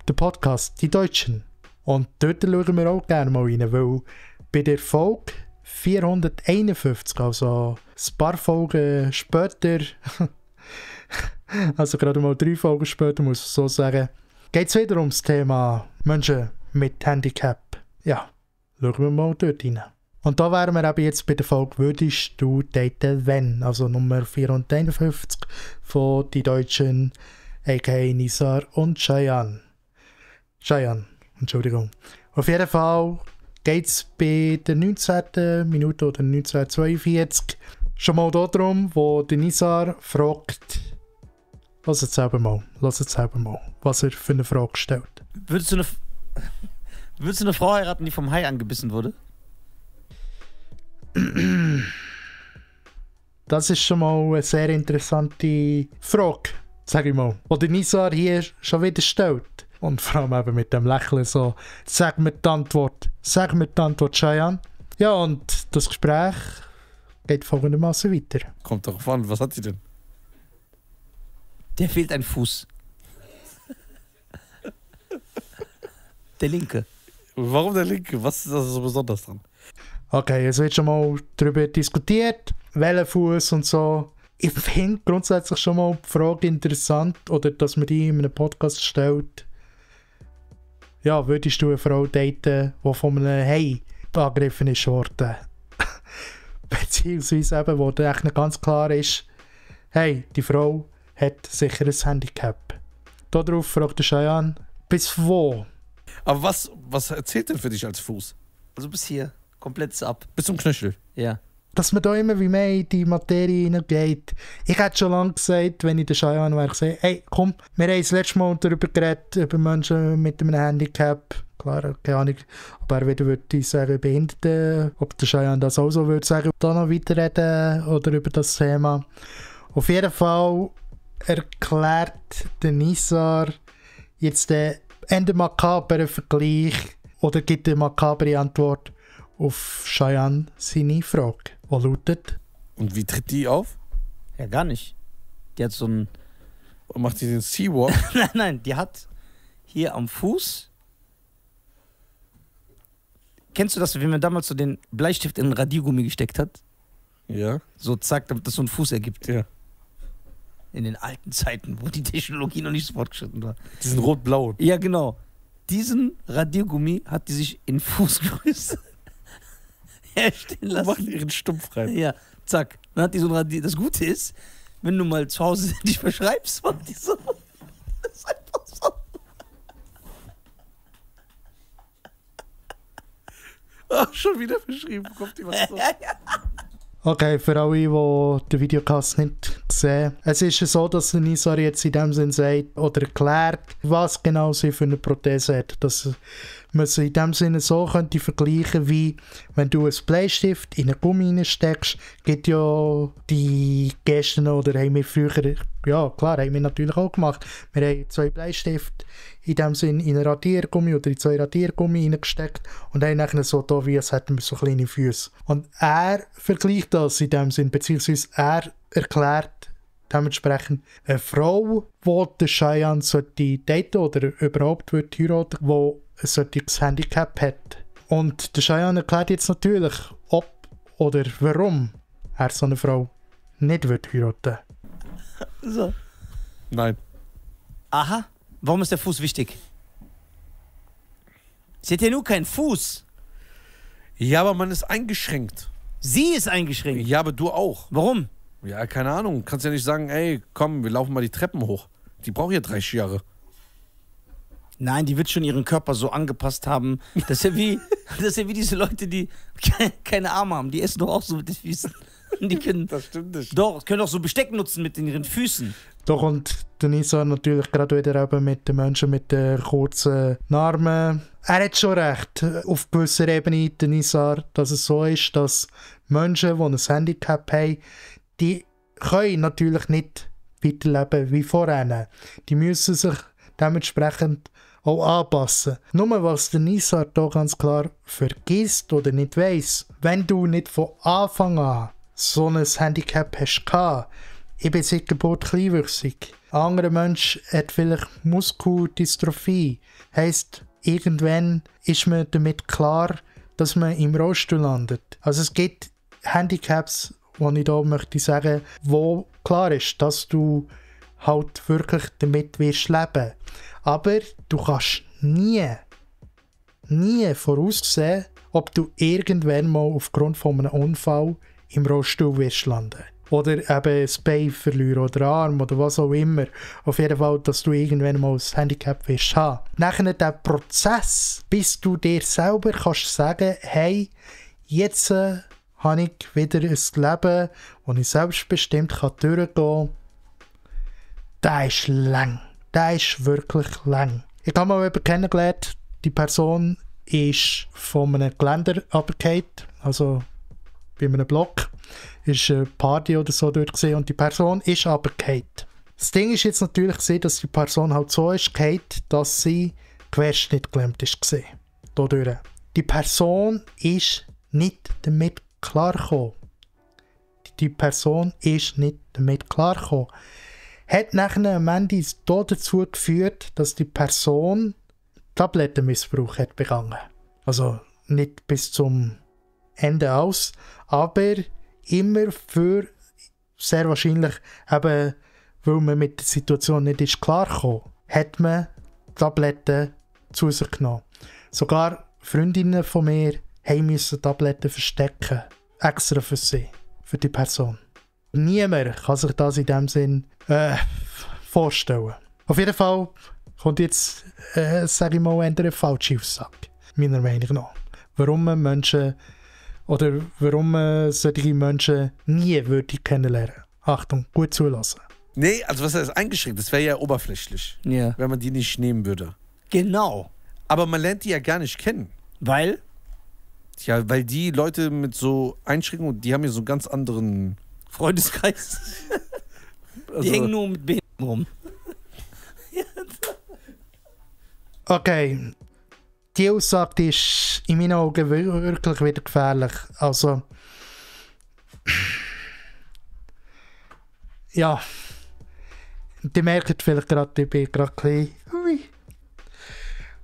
den Podcast, die Deutschen. Und dort schauen wir auch gerne mal rein, weil bei der Folge 451, also ein paar Folgen später, also gerade mal 3 Folgen später, muss ich so sagen, geht es wieder ums Thema Menschen mit Handicap. Ja, schauen wir mal dort rein. Und da wären wir eben jetzt bei der Folge «Würdest du daten, wenn?» Also Nummer 451 von «Die Deutschen», a.k.a. Nizar und Cheyenne. Entschuldigung. Auf jeden Fall geht es bei der 19. Minute oder 1942 schon mal darum, wo der Nizar fragt, lass jetzt selber mal, was er für eine Frage stellt. Würdest du eine Frau heiraten, die vom Hai angebissen wurde? Das ist schon mal eine sehr interessante Frage, sage ich mal. Die der Nizar hier schon wieder stellt. Und vor allem eben mit dem Lächeln so, sag mir die Antwort, Cheyenne. Ja, und das Gespräch geht folgendermaßen weiter. Kommt darauf an, was hat sie denn? Der fehlt ein Fuß. Der linke. Warum der linke? Was ist da so besonders dran? Okay, es wird schon mal darüber diskutiert, welcher Fuß und so. Ich finde grundsätzlich schon mal die Frage interessant, oder dass man die in einem Podcast stellt. Ja, würdest du eine Frau daten, die von einem Hey angegriffen ist worden? Beziehungsweise eben, wo dann echt nicht ganz klar ist, hey, die Frau hat sicher ein Handicap. Darauf fragt der Cheyenne, bis wo? Aber was erzählt denn für dich als Fuß? Also bis hier. Komplett ab. Bis zum Knöchel. Ja. Dass man da immer wie mehr in die Materie hineingeht. Ich hätte schon lange gesagt, wenn ich den Cheyenne wäre, gesagt, hey, komm, wir haben das letzte Mal darüber geredet, über Menschen mit einem Handicap. Klar, keine Ahnung, ob er wieder würde sagen, Behinderte, ob der Cheyenne das auch so würde sagen, da noch weiterreden oder über das Thema. Auf jeden Fall erklärt der Nizar jetzt den Ende makaberen Vergleich oder gibt eine makabere Antwort auf Cheyenne seine Frage, die lautet: Und wie tritt die auf? Ja, gar nicht. Die hat so ein... Und macht die den Seawalk? Nein, die hat hier am Fuß... Kennst du das, wenn man damals so den Bleistift in ein Radiergummi gesteckt hat? Ja. So zack, damit das so einen Fuß ergibt. Ja. In den alten Zeiten, wo die Technologie noch nicht so fortgeschritten war. Diesen rot-blauen. Ja, genau. Diesen Radiergummi hat die sich in Fußgröße herstellen lassen. Macht ihren Stumpf rein. Ja, zack. Dann hat die so ein Radier. Das Gute ist, wenn du mal zu Hause dich verschreibst, macht die so. Das ist einfach so. Ach, schon wieder verschrieben. Kommt die was so. Okay, für alle, die den Videocast nicht sehen. Es ist ja so, dass der Nizar jetzt in dem Sinn sagt oder erklärt, was genau sie für eine Prothese hat. Dass man sie in dem Sinne so könnte vergleichen, wie wenn du einen Bleistift in einen Gummi steckst, gibt ja die Gesten, oder haben wir früher, ja klar, haben wir natürlich auch gemacht. Wir haben 2 Bleistifte in dem Sinn in einen Radiergummi oder in 2 Radiergummi reingesteckt und haben dann so da, wie als hätten wir so kleine Füße. Und er vergleicht das in dem Sinn, beziehungsweise er erklärt dementsprechend eine Frau, die den Cheyenne sollte daten oder überhaupt wird heiraten, die ein solches Handicap hat. Und der Cheyenne erklärt jetzt natürlich, ob oder warum er so eine Frau nicht wird heiraten. So. Nein. Aha. Warum ist der Fuß wichtig? Sie hat ja nur keinen Fuß. Ja, aber man ist eingeschränkt. Sie ist eingeschränkt. Ja, aber du auch. Warum? Ja, keine Ahnung. Kannst ja nicht sagen, ey, komm, wir laufen mal die Treppen hoch. Die braucht ja 30 Jahre. Nein, die wird schon ihren Körper so angepasst haben. Das ist ja wie diese Leute, die keine Arme haben. Die essen doch auch so mit den Füßen. Die können, Das stimmt nicht. doch, können auch so Besteck nutzen mit ihren Füßen. Da kommt der Nizar natürlich gerade wieder eben mit den Menschen mit den kurzen Armen. Er hat schon recht, auf gewisser Ebene, der Nizar, dass es so ist, dass Menschen, die ein Handicap haben, die können natürlich nicht weiterleben wie vorher. Die müssen sich dementsprechend auch anpassen. Nur was der Nizar da ganz klar vergisst oder nicht weiss, wenn du nicht von Anfang an so ein Handicap hast gehabt, ich bin seit Geburt kleinwüchsig. Ein anderer Mensch hat vielleicht Muskeldystrophie. Heisst, irgendwann ist man damit klar, dass man im Rollstuhl landet. Also es gibt Handicaps, wo ich da möchte sagen, wo klar ist, dass du halt wirklich damit wirst leben. Aber du kannst nie voraussehen, ob du irgendwann mal aufgrund von einem Unfall im Rollstuhl wirst landen. Oder eben ein Bein verlieren oder einen Arm oder was auch immer. Auf jeden Fall, dass du irgendwann mal ein Handicap wirst haben. Nachher der Prozess, bis du dir selber kannst sagen, hey, jetzt habe ich wieder ein Leben, das ich selbstbestimmt durchgehen kann. Der ist lang. Der ist wirklich lang. Ich habe mal jemanden kennengelernt, die Person ist von einem Geländer runtergefallen, also bei einem Block. Ist eine Party oder so dort gesehen und die Person ist runtergefallen. Das Ding ist jetzt natürlich gesehen, dass die Person halt so ist gefallen, dass sie querschnittgelähmt ist gesehen. Dadurch. Die Person ist nicht damit klargekommen. Die Person ist nicht damit klargekommen. hat nachher am Ende dazu geführt, dass die Person Tablettenmissbrauch hat begangen. Also nicht bis zum Ende aus, aber immer für sehr wahrscheinlich eben, weil man mit der Situation nicht ist klargekommen, hat man Tabletten zu sich genommen. Sogar Freundinnen von mir mussten Tabletten verstecken. Extra für sie, für die Person. Niemand kann sich das in dem Sinn vorstellen. Auf jeden Fall kommt jetzt, sage ich mal, eine falsche Aussage. Meiner Meinung nach. Warum man Menschen oder warum man solche Menschen nie würde kennenlernen. Achtung, gut zulassen. Nee, also was heißt eingeschränkt? Das wäre ja oberflächlich, Ja. wenn man die nicht nehmen würde. Genau. Aber man lernt die ja gar nicht kennen. Weil? Ja, weil die Leute mit so Einschränkungen, die haben ja so einen ganz anderen... Freundeskreis. Also, Die hängen nur mit Behinderten rum. Okay, die Aussage die ist in meinen Augen wirklich wieder gefährlich. Also, ja, die merken vielleicht gerade, ich bin gerade ein bisschen...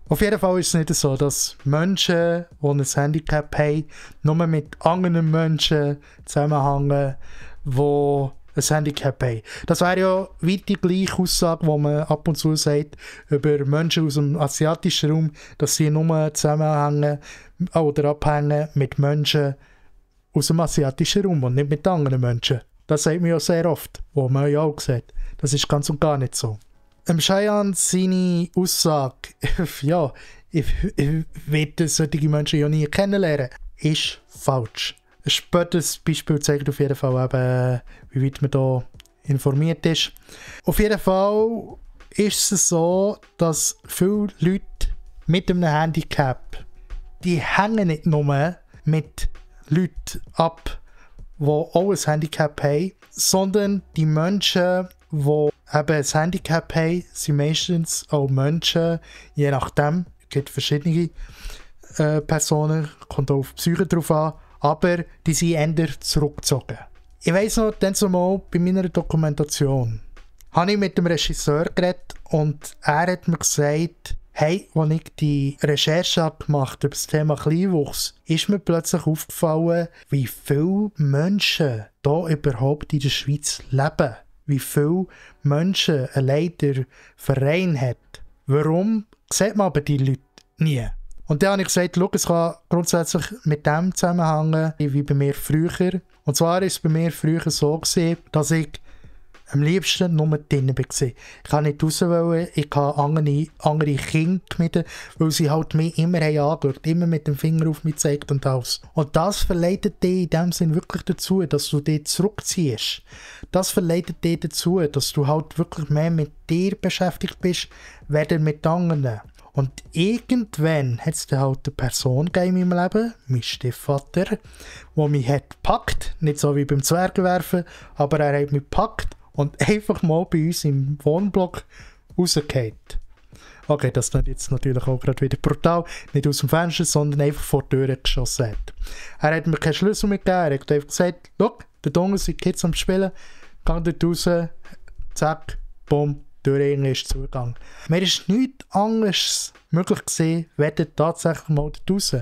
Auf jeden Fall ist es nicht so, dass Menschen, die ein Handicap haben, nur mit anderen Menschen zusammenhängen, die ein Handicap haben. Das wäre ja weit die gleiche Aussage, die man ab und zu sagt über Menschen aus dem asiatischen Raum, dass sie nur zusammenhängen oder abhängen mit Menschen aus dem asiatischen Raum und nicht mit anderen Menschen. Das sagt man ja sehr oft, wo man ja auch sagt. Das ist ganz und gar nicht so. Cheyenne, seine Aussage, ja, ich werde solche Menschen ja nie kennenlernen, ist falsch. Ein späteres Beispiel zeigt auf jeden Fall eben, wie weit man da informiert ist. Auf jeden Fall ist es so, dass viele Leute mit einem Handicap, die hängen nicht nur mit Leuten ab, die auch ein Handicap haben, sondern die Menschen, die eben ein Handicap haben, sind meistens auch Menschen, je nachdem, es gibt verschiedene Personen, kommt auch auf die Psyche drauf an, aber die sind eher zurückgezogen. Ich weiss noch, dann zumal bei meiner Dokumentation habe ich mit dem Regisseur geredet und er hat mir gesagt, hey, als ich die Recherche gemacht habe über das Thema Kleinwuchs, ist mir plötzlich aufgefallen, wie viele Menschen hier überhaupt in der Schweiz leben. Wie viele Menschen allein der Verein hat. Warum sieht man aber die Leute nie? Und dann habe ich gesagt, schau, es kann grundsätzlich mit dem zusammenhängen, wie bei mir früher. Und zwar war es bei mir früher so gewesen, dass ich am liebsten nur drinnen war. Ich kann nicht raus wollen, ich habe andere Kinder gemieden, weil sie halt mich immer angeschaut, immer mit dem Finger auf mich gezeigt und alles. Und das verleitet dich in dem Sinn wirklich dazu, dass du dich zurückziehst. Das verleitet dich dazu, dass du halt wirklich mehr mit dir beschäftigt bist, weder mit anderen. Und irgendwann hat es dann halt eine Person in meinem Leben, mein Stiefvater, der mich hat gepackt, nicht so wie beim Zwergenwerfen, aber er hat mich gepackt und einfach mal bei uns im Wohnblock rausgehauen. Okay, das ist jetzt natürlich auch gerade wieder brutal. Nicht aus dem Fenster, sondern einfach vor die Tür geschossen hat. Er hat mir keinen Schlüssel mitgegeben. Er hat einfach gesagt, schau, der Dunge sind die Kids am Spielen, geh dort raus, zack, bumm, die Tür ist zugegangen. Mir ist nichts anderes möglich gewesen, weder tatsächlich mal dort raus.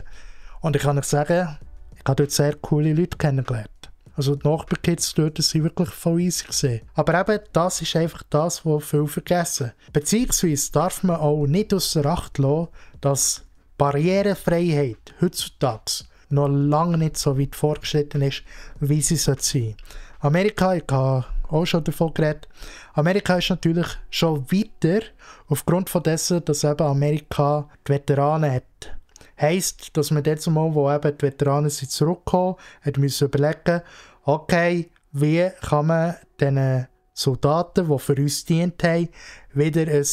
Und ich kann euch sagen, ich habe dort sehr coole Leute kennengelernt. Also die Nachbarkids dort sind wirklich voll easy gewesen. Aber eben, das ist einfach das, was viele vergessen. Beziehungsweise darf man auch nicht außer Acht lassen, dass Barrierefreiheit heutzutage noch lange nicht so weit vorgeschritten ist, wie sie sein sollte. Amerika, ich habe auch schon davon geredet, Amerika ist natürlich schon weiter, aufgrund von dessen, dass eben Amerika die Veteranen hat. Heisst, dass man dort mal, wo eben die Veteranen sind zurückgekommen, hat müssen überlegen, okay, wie kann man den Soldaten, die für uns dient haben, wieder ein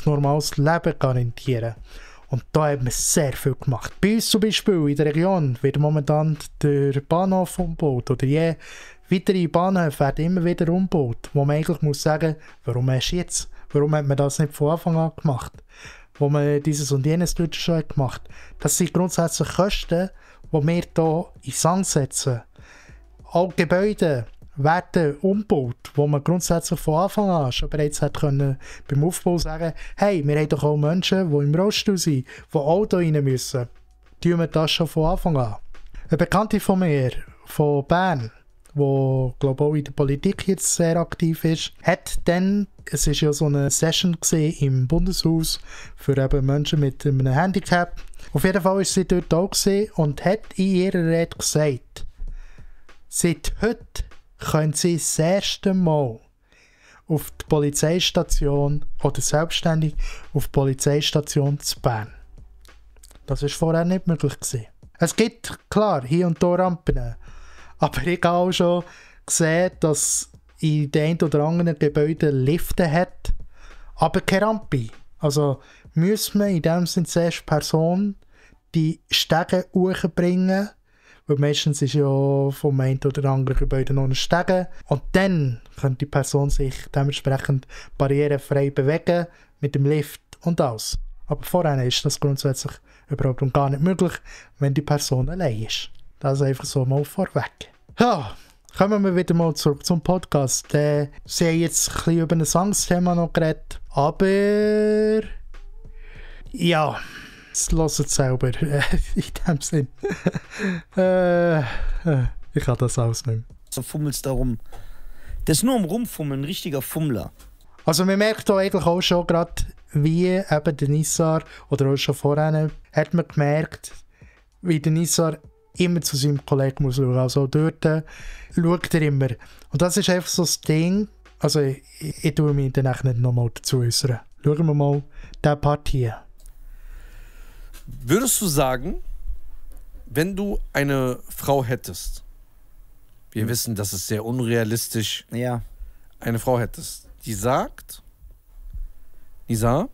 normales Leben garantieren. Und da haben wir sehr viel gemacht. Bei uns zum Beispiel in der Region wird momentan der Bahnhof umgebaut oder weitere Bahnhöfe werden immer wieder umgebaut, wo man eigentlich muss sagen, warum erst jetzt? Warum hat man das nicht von Anfang an gemacht? Wo man dieses und jenes dort schon gemacht hat. Das sind grundsätzlich Kosten, die wir hier in Sand setzen. Auch Gebäude werden umgebaut, wo man grundsätzlich von Anfang an schon bereits hätte können beim Aufbau sagen, hey, wir haben doch auch Menschen, die im Rollstuhl sind, die Auto rein müssen. Tun wir das schon von Anfang an. Eine Bekannte von mir, von Bern, wo glaube auch in der Politik jetzt sehr aktiv ist, hat dann, es war ja so eine Session im Bundeshaus für eben Menschen mit einem Handicap. Auf jeden Fall war sie dort auch und hat in ihrer Rede gesagt, seit heute können sie das erste Mal auf die Polizeistation oder selbstständig auf die Polizeistation zu Bern. Das war vorher nicht möglich gewesen. Es gibt, klar, hier und da Rampen, aber ich habe auch schon gesehen, dass in den ein oder anderen Gebäuden Lifte hat, aber keine Rampe. Also muss man in dem Sinne zuerst Person die Stege hochbringen, weil meistens ist ja vom einen oder anderen Gebäude noch ein Stege. Und dann kann die Person sich dementsprechend barrierefrei bewegen mit dem Lift und alles. Aber vorher ist das grundsätzlich überhaupt gar nicht möglich, wenn die Person allein ist. Das einfach so mal vorweg. Ja, kommen wir wieder mal zurück zum Podcast. Sie haben jetzt ein bisschen über ein Songthema noch geredet, aber ja, jetzt hört es selber in dem Sinn. Ich kann das alles nicht mehr. So fummelst darum. Das ist nur um Rumfummeln, ein richtiger Fummler. Also man merkt da eigentlich auch schon gerade, wie eben der Nizar, oder auch schon vorher, hat man gemerkt, wie der Nizar immer zu seinem Kollegen muss schauen. Also dort schaut er immer. Und das ist einfach so das Ding, also ich tue mich dann nicht nochmal dazu äußern. Schauen wir mal diesen Part hier. Würdest du sagen, wenn du eine Frau hättest, wir wissen, das ist sehr unrealistisch, Ja. eine Frau hättest, die sagt, Nisa,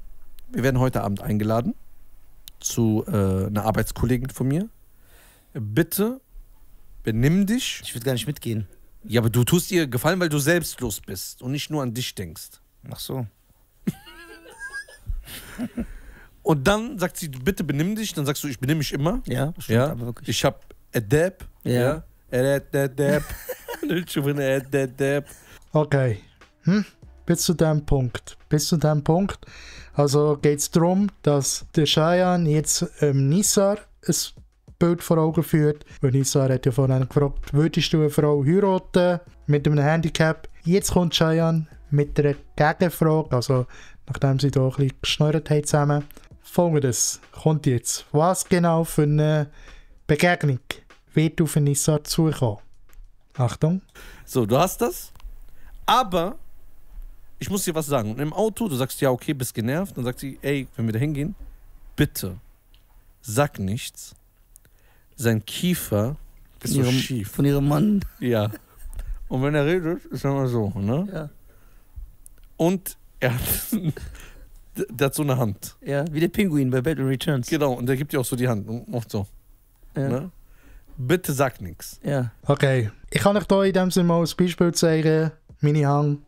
wir werden heute Abend eingeladen zu einer Arbeitskollegin von mir. Bitte benimm dich. Ich würde gar nicht mitgehen. Ja, aber du tust ihr Gefallen, weil du selbstlos bist und nicht nur an dich denkst. Ach so. Und dann sagt sie, bitte benimm dich. Dann sagst du, ich benimm mich immer. Ja, stimmt, Ja, aber wirklich. ich hab Adab. Ja. Adab. Okay. Bis zu dem Punkt. Also geht es darum, dass der Cheyenne jetzt Nizar ein Bild vor Augen führt. Weil Nizar hat ja vorhin gefragt, würdest du eine Frau heiraten mit einem Handicap? Jetzt kommt Cheyenne mit einer Gegenfrage, also nachdem sie da ein bisschen geschnurrt haben zusammen. Folgendes kommt jetzt. Was genau für eine Begegnung wird auf Nizar zukommen? Achtung. So, du hast das. Aber ich muss dir was sagen. Und im Auto, du sagst ja, okay, bist genervt. Dann sagt sie, ey, wenn wir da hingehen, bitte sag nichts. Sein Kiefer ist so schief. Von ihrem Mann. Ja. Und wenn er redet, ist er immer so, ne? Ja. Und er hat, der hat so eine Hand. Ja, wie der Pinguin bei Batman Returns. Genau, und der gibt dir auch so die Hand. Und macht so. Ja. Ne? Bitte sag nichts. Ja. Okay, ich kann euch hier in dem Sinne mal ein Beispiel zeigen. Meine Hand.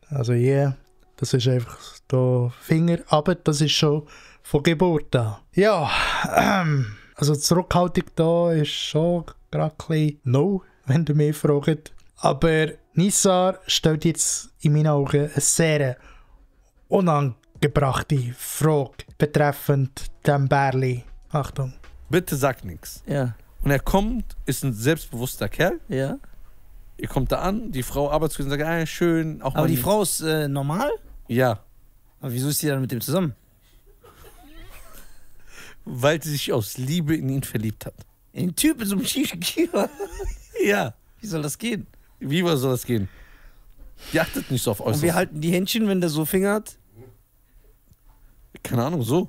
Also hier, das ist einfach der Finger, aber das ist schon von Geburt an. Ja, also die Zurückhaltung da ist schon gerade ein bisschen no, wenn ihr mich fragt. Aber Nizar stellt jetzt in meinen Augen eine sehr unangebrachte Frage betreffend dem Bärli. Achtung. Bitte sag nichts. Ja. Und er kommt, ist ein selbstbewusster Kerl. Ja. Ihr kommt da an, die Frau Arbeitskollegin sagt, ah, schön. Auch Aber mal die Frau ist normal? Ja, Aber wieso ist sie dann mit dem zusammen? weil sie sich aus Liebe in ihn verliebt hat. Ein Typ mit so einem schiefen Kiefer. Ja. Wie soll das gehen? Wie soll das gehen? Die achtet nicht so auf Und Äußeres. wir halten die Händchen, wenn der so fingert? Keine Ahnung, so.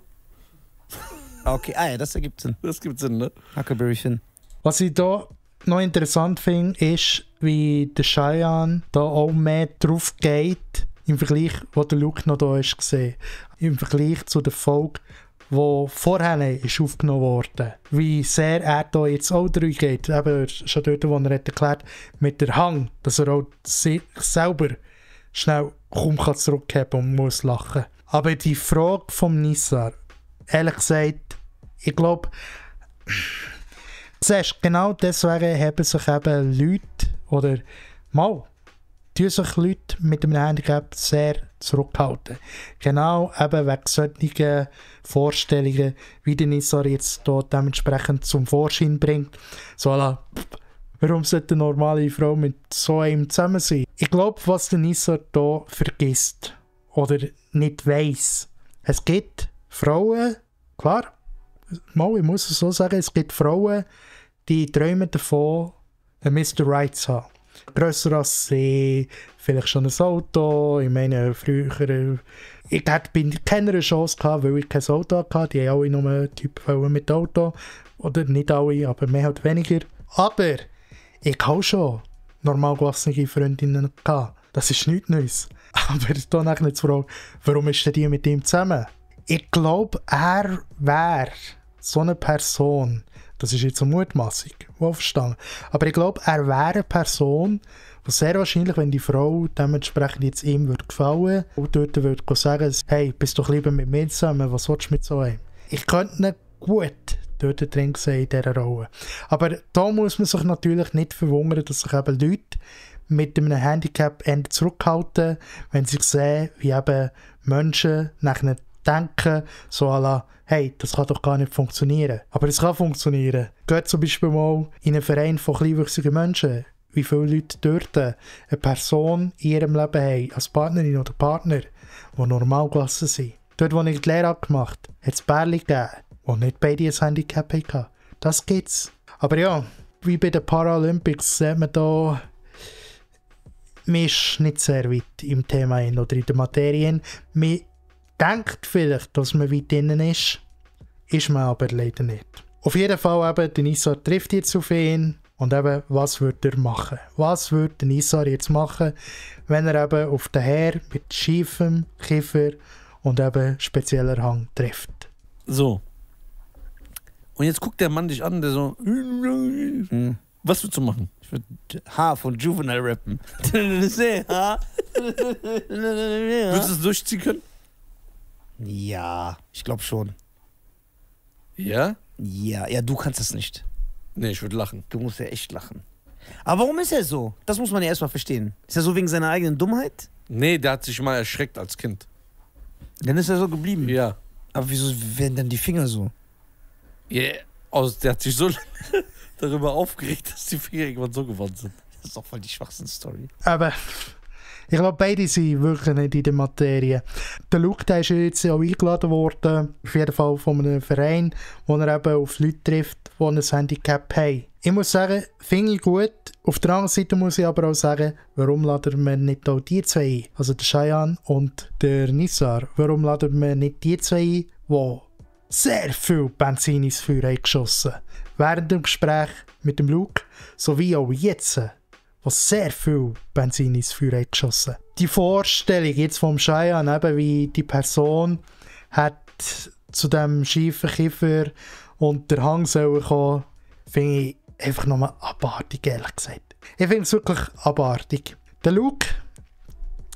Okay, ja, das ergibt Sinn. Das gibt Sinn, ne? Huckleberry Finn. Was ich da noch interessant finde, ist, wie der Cheyenne da auch mehr drauf geht, im Vergleich, wo der Luke noch da ist gesehen. Im Vergleich zu der Folge, die vorher ist aufgenommen wurde. Wie sehr er da jetzt auch drauf geht. Eben schon dort, wo er hat erklärt, mit der Hang, dass er auch sich selber schnell kaum zurückheben und muss lachen. Aber die Frage vom Nizar, ehrlich gesagt, ich glaube, siehst, genau deswegen haben sich eben Leute oder mal, tun sich Leute mit einem Handicap sehr zurückhalten. Genau eben wegen solchen Vorstellungen, wie der Nizar jetzt hier dementsprechend zum Vorschein bringt. So, warum sollte eine normale Frau mit so einem zusammen sein? Ich glaube, was der Nizar hier vergisst oder nicht weiss, es gibt Frauen, klar, mal, ich muss es so sagen, es gibt Frauen, die träumen davon, einen Mr. Right zu haben. Grösser als sie, vielleicht schon ein Auto. Ich meine, früher, ich hätte keine Chance gehabt, weil ich kein Auto hatte. Die haben alle nur einen Typ mit Auto. Oder nicht alle, aber mehr oder weniger. Aber ich habe schon normal gelassene Freundinnen gehabt. Das ist nichts Neues. Aber dann nachher nicht zu fragen, warum ist denn die mit ihm zusammen? Ich glaube, er wäre so eine Person, das ist jetzt eine Mutmaßung, wohlverstanden. Aber ich glaube, er wäre eine Person, die sehr wahrscheinlich, wenn die Frau dementsprechend jetzt ihm würde gefallen und dort würde sagen, hey, bist doch lieber mit mir zusammen, was willst du mit so einem? Ich könnte nicht gut dort drin sehen in dieser Rolle. Aber da muss man sich natürlich nicht verwundern, dass sich eben Leute mit einem Handicap eher zurückhalten, wenn sie sehen, wie eben Menschen nachher denken, so à la, hey, das kann doch gar nicht funktionieren. Aber es kann funktionieren. Geht zum Beispiel mal in einen Verein von kleinwüchsigen Menschen. Wie viele Leute dort eine Person in ihrem Leben haben, als Partnerin oder Partner, die normal gelassen sind. Dort, wo ich die Lehre gemacht habe, hat es Pärchen gegeben, die nicht beide ein Handicap hatten. Das gibt's. Aber ja, wie bei den Paralympics sieht man da, man ist nicht sehr weit im Thema oder in der Materie. Man denkt vielleicht, dass man weit drinnen ist man aber leider nicht. Auf jeden Fall eben, der Nizar trifft jetzt auf ihn und eben, was würde er machen? Was würde der Nizar jetzt machen, wenn er eben auf den Herr mit schiefem Kiefer und eben spezieller Hang trifft? So. Und jetzt guckt der Mann dich an, der so... Was würdest du machen? Ich würde H von Juvenile rappen. Würdest du es durchziehen können? Ja, ich glaube schon. Ja? Ja, du kannst es nicht. Nee, ich würde lachen. Du musst ja echt lachen. Aber warum ist er so? Das muss man ja erstmal verstehen. Ist er so wegen seiner eigenen Dummheit? Nee, der hat sich mal erschreckt als Kind. Dann ist er so geblieben. Ja. Aber wieso werden dann die Finger so? Yeah. Also, der hat sich so darüber aufgeregt, dass die Finger irgendwann so geworden sind. Das ist doch voll die Schwachsinn-Story. Aber ich glaube, beide sind wirklich nicht in der Materie. Der Luke, der ist jetzt auch eingeladen worden, auf jeden Fall von einem Verein, wo er eben auf Leute trifft, die ein Handicap haben. Ich muss sagen, finde ich gut. Auf der anderen Seite muss ich aber auch sagen, warum laden wir nicht auch die zwei ein? Also der Cheyenne und der Nizar. Warum laden wir nicht die zwei ein, die sehr viel Benzin ins Feuer haben geschossen? Während dem Gespräch mit dem Luke, sowie auch jetzt, was sehr viel Benzin ins Feuer hat geschossen. Die Vorstellung jetzt vom Cheyenne, eben wie die Person hat zu dem schiefen Kiefer und der Hang sollen kommen, finde ich einfach nochmal abartig, ehrlich gesagt. Ich finde es wirklich abartig. Der Luke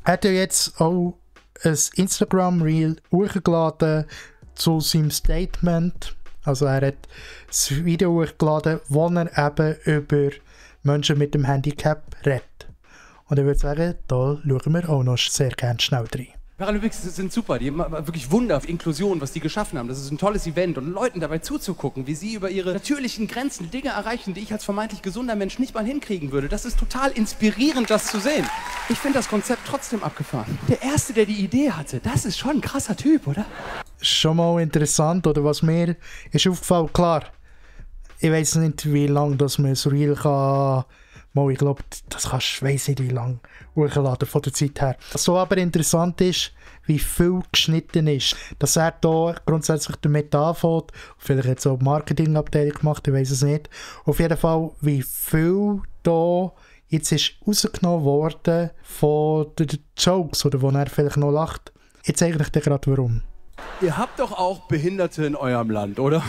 hat ja jetzt auch ein Instagram-Reel hochgeladen zu seinem Statement. Also er hat das Video hochgeladen, wo er eben über Menschen mit dem Handicap redet. Und ich würde sagen, da schauen wir auch noch sehr gerne schnell rein. Paralympics sind super, die haben wirklich Wunder auf Inklusion, was die geschaffen haben. Das ist ein tolles Event und Leuten dabei zuzugucken, wie sie über ihre natürlichen Grenzen Dinge erreichen, die ich als vermeintlich gesunder Mensch nicht mal hinkriegen würde. Das ist total inspirierend, das zu sehen. Ich finde das Konzept trotzdem abgefahren. Der Erste, der die Idee hatte, das ist schon ein krasser Typ, oder? Schon mal interessant, oder was mir ist aufgefallen, klar, ich weiß nicht, wie lange das man so Reel kann. Mal, ich glaube, das kannst ich weiß nicht, wie lange hochladen von der Zeit her. Was so aber interessant ist, wie viel geschnitten ist. Dass er da grundsätzlich damit anfängt, vielleicht hat es auch die Marketingabteilung gemacht, ich weiß es nicht. Auf jeden Fall, wie viel da jetzt ist rausgenommen worden von den Jokes, oder wo er vielleicht noch lacht. Jetzt eigentlich gerade warum. Ihr habt doch auch Behinderte in eurem Land, oder?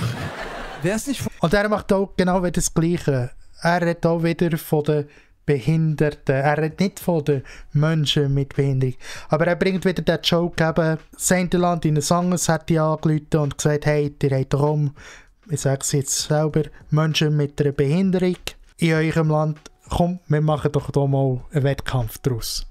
Wer ist nicht... Und er macht auch genau wieder das Gleiche. Er redet auch wieder von den Behinderten. Er redet nicht von den Menschen mit Behinderung. Aber er bringt wieder den Joke eben, das eine Land in ein anderes hat die angerufen und gesagt, hey, ihr habt doch ich sage es jetzt selber, Menschen mit einer Behinderung in eurem Land. komm, wir machen doch hier mal einen Wettkampf daraus.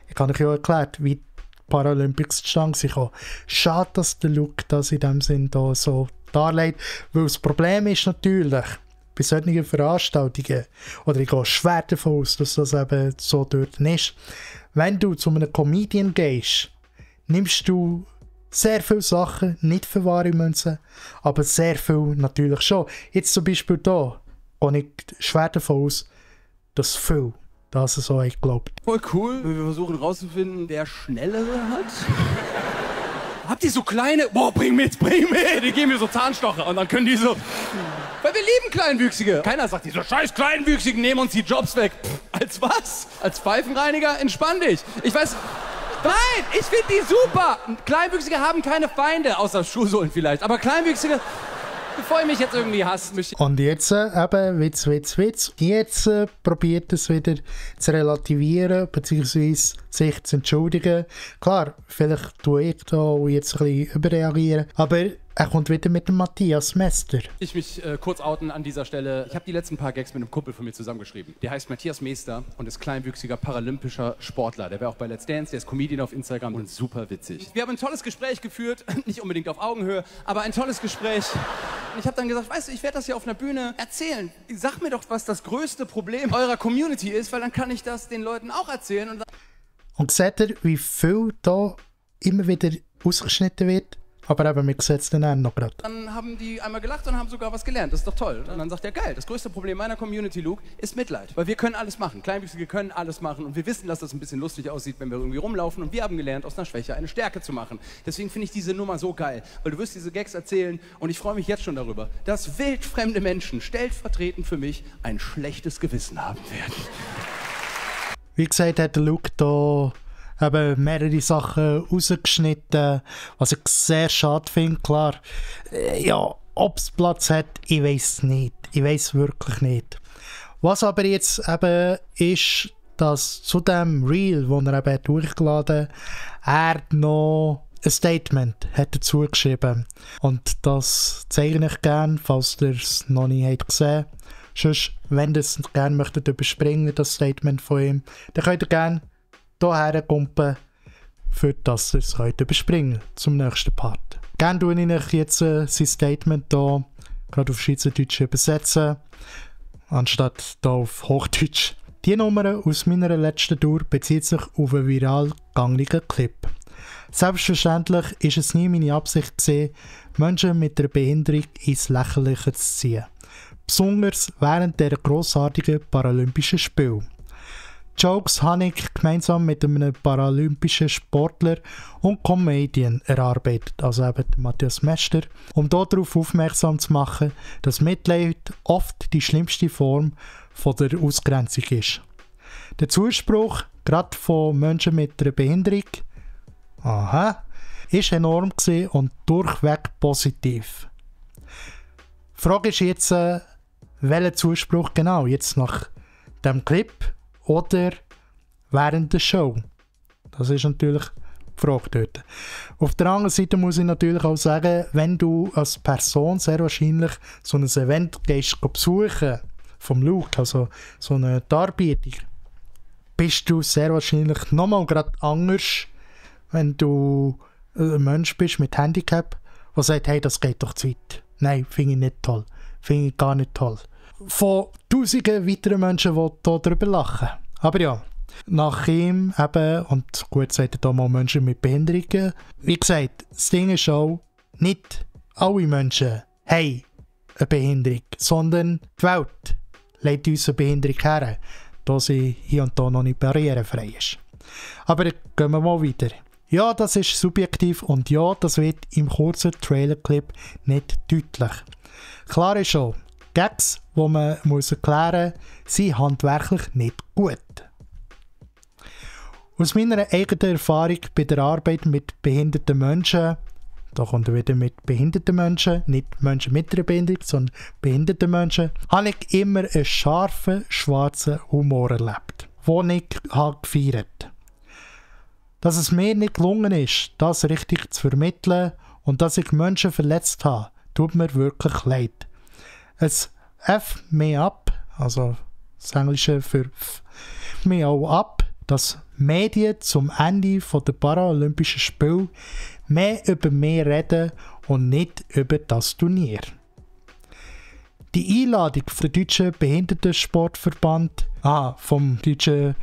Ich habe euch ja erklärt, wie die Paralympics zustande sind. Schade, dass der Luke das in dem Sinn da so darlegt, weil das Problem ist natürlich, bei solchen Veranstaltungen, oder ich gehe schwer davon aus, dass das eben so dort ist, wenn du zu einem Comedian gehst, nimmst du sehr viele Sachen, nicht für wahre Münzen, aber sehr viel natürlich schon. Jetzt zum Beispiel da, gehe ich schwer davon aus, dass viel das so ich glaubt. Voll cool, wenn wir versuchen rauszufinden, wer Schnellere hat. Habt ihr so kleine? Boah, bring mit! Die geben mir so Zahnstocher und dann können die so... Weil wir lieben Kleinwüchsige. Keiner sagt, diese scheiß Kleinwüchsigen nehmen uns die Jobs weg. Als was? Als Pfeifenreiniger? Entspann dich. Ich weiß... Nein, ich finde die super. Kleinwüchsige haben keine Feinde, außer Schuhsohlen vielleicht. Aber Kleinwüchsige... Bevor ihr mich jetzt irgendwie hasst, Und jetzt eben, Witz. Jetzt probiert es wieder zu relativieren, beziehungsweise sich zu entschuldigen. Klar, vielleicht tue ich da jetzt ein bisschen überreagieren, aber er kommt wieder mit dem Matthias Mester. Ich mich kurz outen an dieser Stelle. Ich habe die letzten paar Gags mit einem Kumpel von mir zusammengeschrieben. Der heißt Matthias Meester und ist kleinwüchsiger paralympischer Sportler. Der wäre auch bei Let's Dance, der ist Comedian auf Instagram und super witzig. Wir haben ein tolles Gespräch geführt, nicht unbedingt auf Augenhöhe, aber ein tolles Gespräch. Und ich habe dann gesagt, weißt du, ich werde das hier auf einer Bühne erzählen. Sag mir doch, was das größte Problem eurer Community ist, weil dann kann ich das den Leuten auch erzählen. Und seht ihr, wie viel da immer wieder ausgeschnitten wird? Aber eben, wir sehen es dann noch gerade. Dann haben die einmal gelacht und haben sogar was gelernt. Das ist doch toll. Und dann sagt er, geil, das größte Problem meiner Community, Luke, ist Mitleid. Weil wir können alles machen. Kleinwüchsige können alles machen. Und wir wissen, dass das ein bisschen lustig aussieht, wenn wir irgendwie rumlaufen. Und wir haben gelernt, aus einer Schwäche eine Stärke zu machen. Deswegen finde ich diese Nummer so geil. Weil du wirst diese Gags erzählen und ich freue mich jetzt schon darüber, dass wildfremde Menschen stellvertretend für mich ein schlechtes Gewissen haben werden. Wie gesagt, hat der Luke da eben mehrere Sachen rausgeschnitten, was ich sehr schade finde. Klar, ja, ob es Platz hat, ich weiß nicht. Ich weiß wirklich nicht. Was aber jetzt eben ist, dass zu dem Reel, das er eben durchgeladen hat, er noch ein Statement hat dazu geschrieben. Und das zeige ich gerne, falls ihr es noch nicht gesehen habt. Sonst, wenn ihr es gerne möchtet überspringen, das Statement von ihm, dann könnt ihr gerne hierher kumpen, für das ihr es überspringen könnt zum nächsten Part. Gerne tue ich euch jetzt sein Statement hier gerade auf Schweizerdeutsch übersetzen, anstatt hier auf Hochdeutsch. Die Nummer aus meiner letzten Tour bezieht sich auf einen viral gegangenen Clip. Selbstverständlich ist es nie meine Absicht gewesen, Menschen mit einer Behinderung ins Lächerliche zu ziehen. Besonders während der grossartigen Paralympischen Spiele. Jokes habe ich gemeinsam mit einem paralympischen Sportler und Comedian erarbeitet, also eben Matthias Mester, um darauf aufmerksam zu machen, dass Mitleid oft die schlimmste Form von der Ausgrenzung ist. Der Zuspruch, gerade von Menschen mit einer Behinderung, ist enorm und durchweg positiv. Die Frage ist jetzt, welcher Zuspruch genau, jetzt nach dem Clip oder während der Show? Das ist natürlich die Frage dort. Auf der anderen Seite muss ich natürlich auch sagen, wenn du als Person sehr wahrscheinlich so ein Event gehst besuchen, vom Luke, also so eine Darbietung, bist du sehr wahrscheinlich nochmal gerade anders, wenn du ein Mensch bist mit Handicap, der sagt, hey, das geht doch zu weit. Nein, finde ich nicht toll. Finde ich gar nicht toll. Von tausenden weiteren Menschen, die hier darüber lachen. Aber ja, nach ihm eben, und gut sagt er hier mal Menschen mit Behinderungen, wie gesagt, das Ding ist auch, nicht alle Menschen haben eine Behinderung, sondern die Welt legt uns eine Behinderung her, da sie hier und da noch nicht barrierefrei ist. Aber gehen wir mal weiter. Ja, das ist subjektiv und ja, das wird im kurzen Trailerclip nicht deutlich. Klar ist schon, Gags, die man erklären muss, sind handwerklich nicht gut. Aus meiner eigenen Erfahrung bei der Arbeit mit behinderten Menschen, da kommt er wieder mit behinderten Menschen, nicht Menschen mit einer Behinderung, sondern behinderten Menschen, habe ich immer einen scharfen, schwarzen Humor erlebt, den ich gefeiert habe. Dass es mir nicht gelungen ist, das richtig zu vermitteln und dass ich Menschen verletzt habe, tut mir wirklich leid. Es F me up, also das Englische für F, mir auch ab, dass Medien zum Ende der Paralympischen Spiele mehr über mehr reden und nicht über das Turnier. Die Einladung vom Deutschen Behindertensportverband, vom Deutschen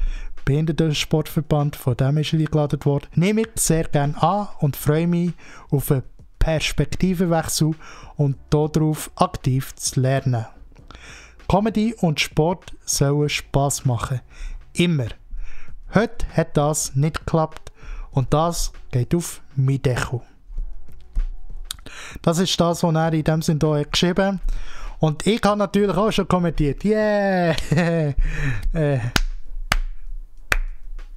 Behindertensportverband, von dem ist er eingeladen worden, nehme ich sehr gerne an und freue mich auf einen Perspektivenwechsel und darauf aktiv zu lernen. Comedy und Sport sollen Spass machen. Immer. Heute hat das nicht geklappt und das geht auf mein Deckel. Das ist das, was er in dem Sinn hier geschrieben hat. Und ich habe natürlich auch schon kommentiert. Yeah!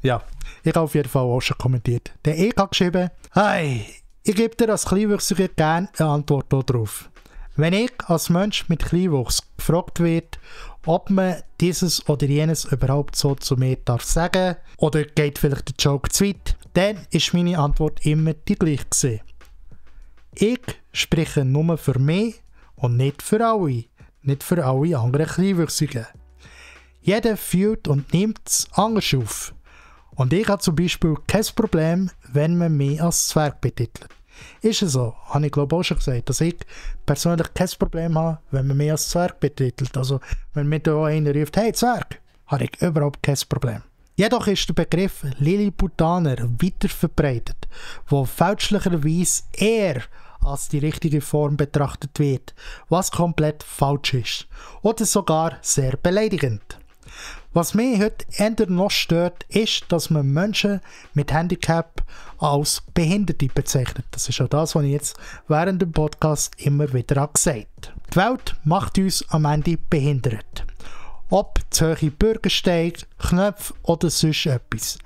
Ja, ich habe auf jeden Fall auch schon kommentiert. Der ich habe geschrieben, hey, ich gebe dir als Kleinwüchsiger gerne eine Antwort darauf. Wenn ich als Mensch mit Kleinwuchs gefragt wird, ob man dieses oder jenes überhaupt so zu mir darf sagen, oder geht vielleicht der Joke zu weit, dann ist meine Antwort immer die gleiche gewesen. Ich spreche nur für mich und nicht für alle. Nicht für alle anderen Kleinwüchsigen. Jeder fühlt und nimmt es anders auf. Und ich habe zum Beispiel kein Problem, wenn man mich als Zwerg betitelt. Ist es so, habe ich glaube auch schon gesagt, dass ich persönlich kein Problem habe, wenn man mich als Zwerg betitelt. Also wenn mir da einer ruft, hey Zwerg, habe ich überhaupt kein Problem. Jedoch ist der Begriff Lilliputaner weiter verbreitet, wo fälschlicherweise eher als die richtige Form betrachtet wird, was komplett falsch ist oder sogar sehr beleidigend. Was mich heute eher noch stört, ist, dass man Menschen mit Handicap als Behinderte bezeichnet. Das ist auch das, was ich jetzt während dem Podcast immer wieder gesagt habe. Die Welt macht uns am Ende behindert. Ob zu hohe Bürgersteige, Knöpfe oder sonst etwas.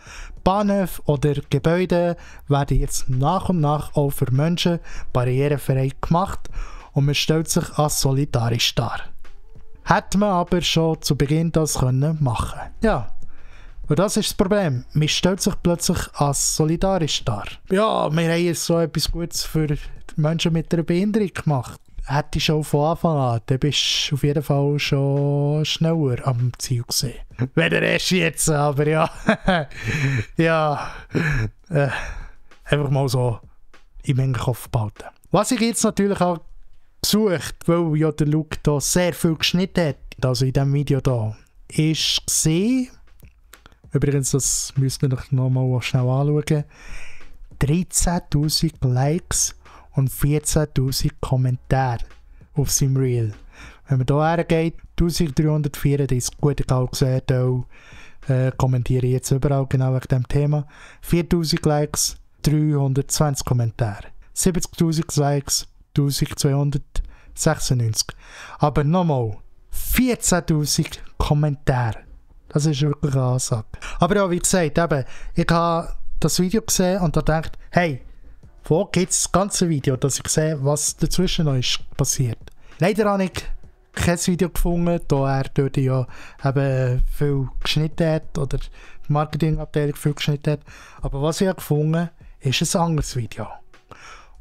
Bahnhöfe oder Gebäude werden jetzt nach und nach auch für Menschen barrierefrei gemacht und man stellt sich als solidarisch dar. Hätte man aber schon zu Beginn das können machen. Ja, und das ist das Problem. Man stellt sich plötzlich als solidarisch dar. Ja, wir haben jetzt so etwas Gutes für Menschen mit einer Behinderung gemacht. Hätte ich schon von Anfang an, dann bist du auf jeden Fall schon schneller am Ziel gesehen. Weder erst jetzt, aber ja. Ja. Einfach mal so in meinen Kopf behalten. Was ich jetzt natürlich auch gesucht, weil ja der Luke da sehr viel geschnitten hat, also in diesem Video da, ist gesehen, übrigens, das müsst ihr euch nochmal schnell anschauen, 13'000 Likes und 14'000 Kommentare auf seinem Reel. Wenn man hier hergeht, 1334, gut, ich habe gesehen, kommentiere jetzt überall genau wegen dem Thema, 4000 Likes, 320 Kommentare, 70'000 Likes, 1296. Aber nochmal, 14'000 Kommentare. Das ist wirklich eine Ansage. Aber ja, wie gesagt, eben, ich habe das Video gesehen und da gedacht, hey, wo gibt es das ganze Video, dass ich sehe, was dazwischen noch ist passiert. Leider habe ich kein Video gefunden, da er dort ja eben viel geschnitten hat oder die Marketingabteilung viel geschnitten hat. Aber was ich habe gefunden, ist ein anderes Video.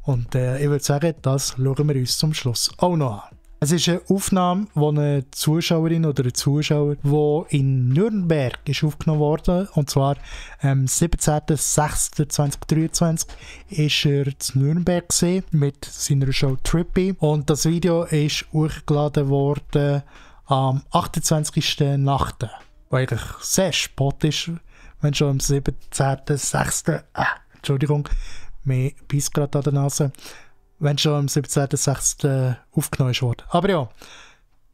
Und ich würde sagen, das schauen wir uns zum Schluss auch noch an. Es ist eine Aufnahme, wo eine Zuschauerin oder ein Zuschauer, die in Nürnberg ist aufgenommen wurde, und zwar am 17.06.2023 ist er in Nürnberg mit seiner Show Trippy, und das Video ist hochgeladen worden am 28.08. Was eigentlich sehr spät ist, wenn schon am 17.06. Entschuldigung, mir beißt gerade an der Nase. Wenn schon am 17.06. aufgenommen wurde. Aber ja,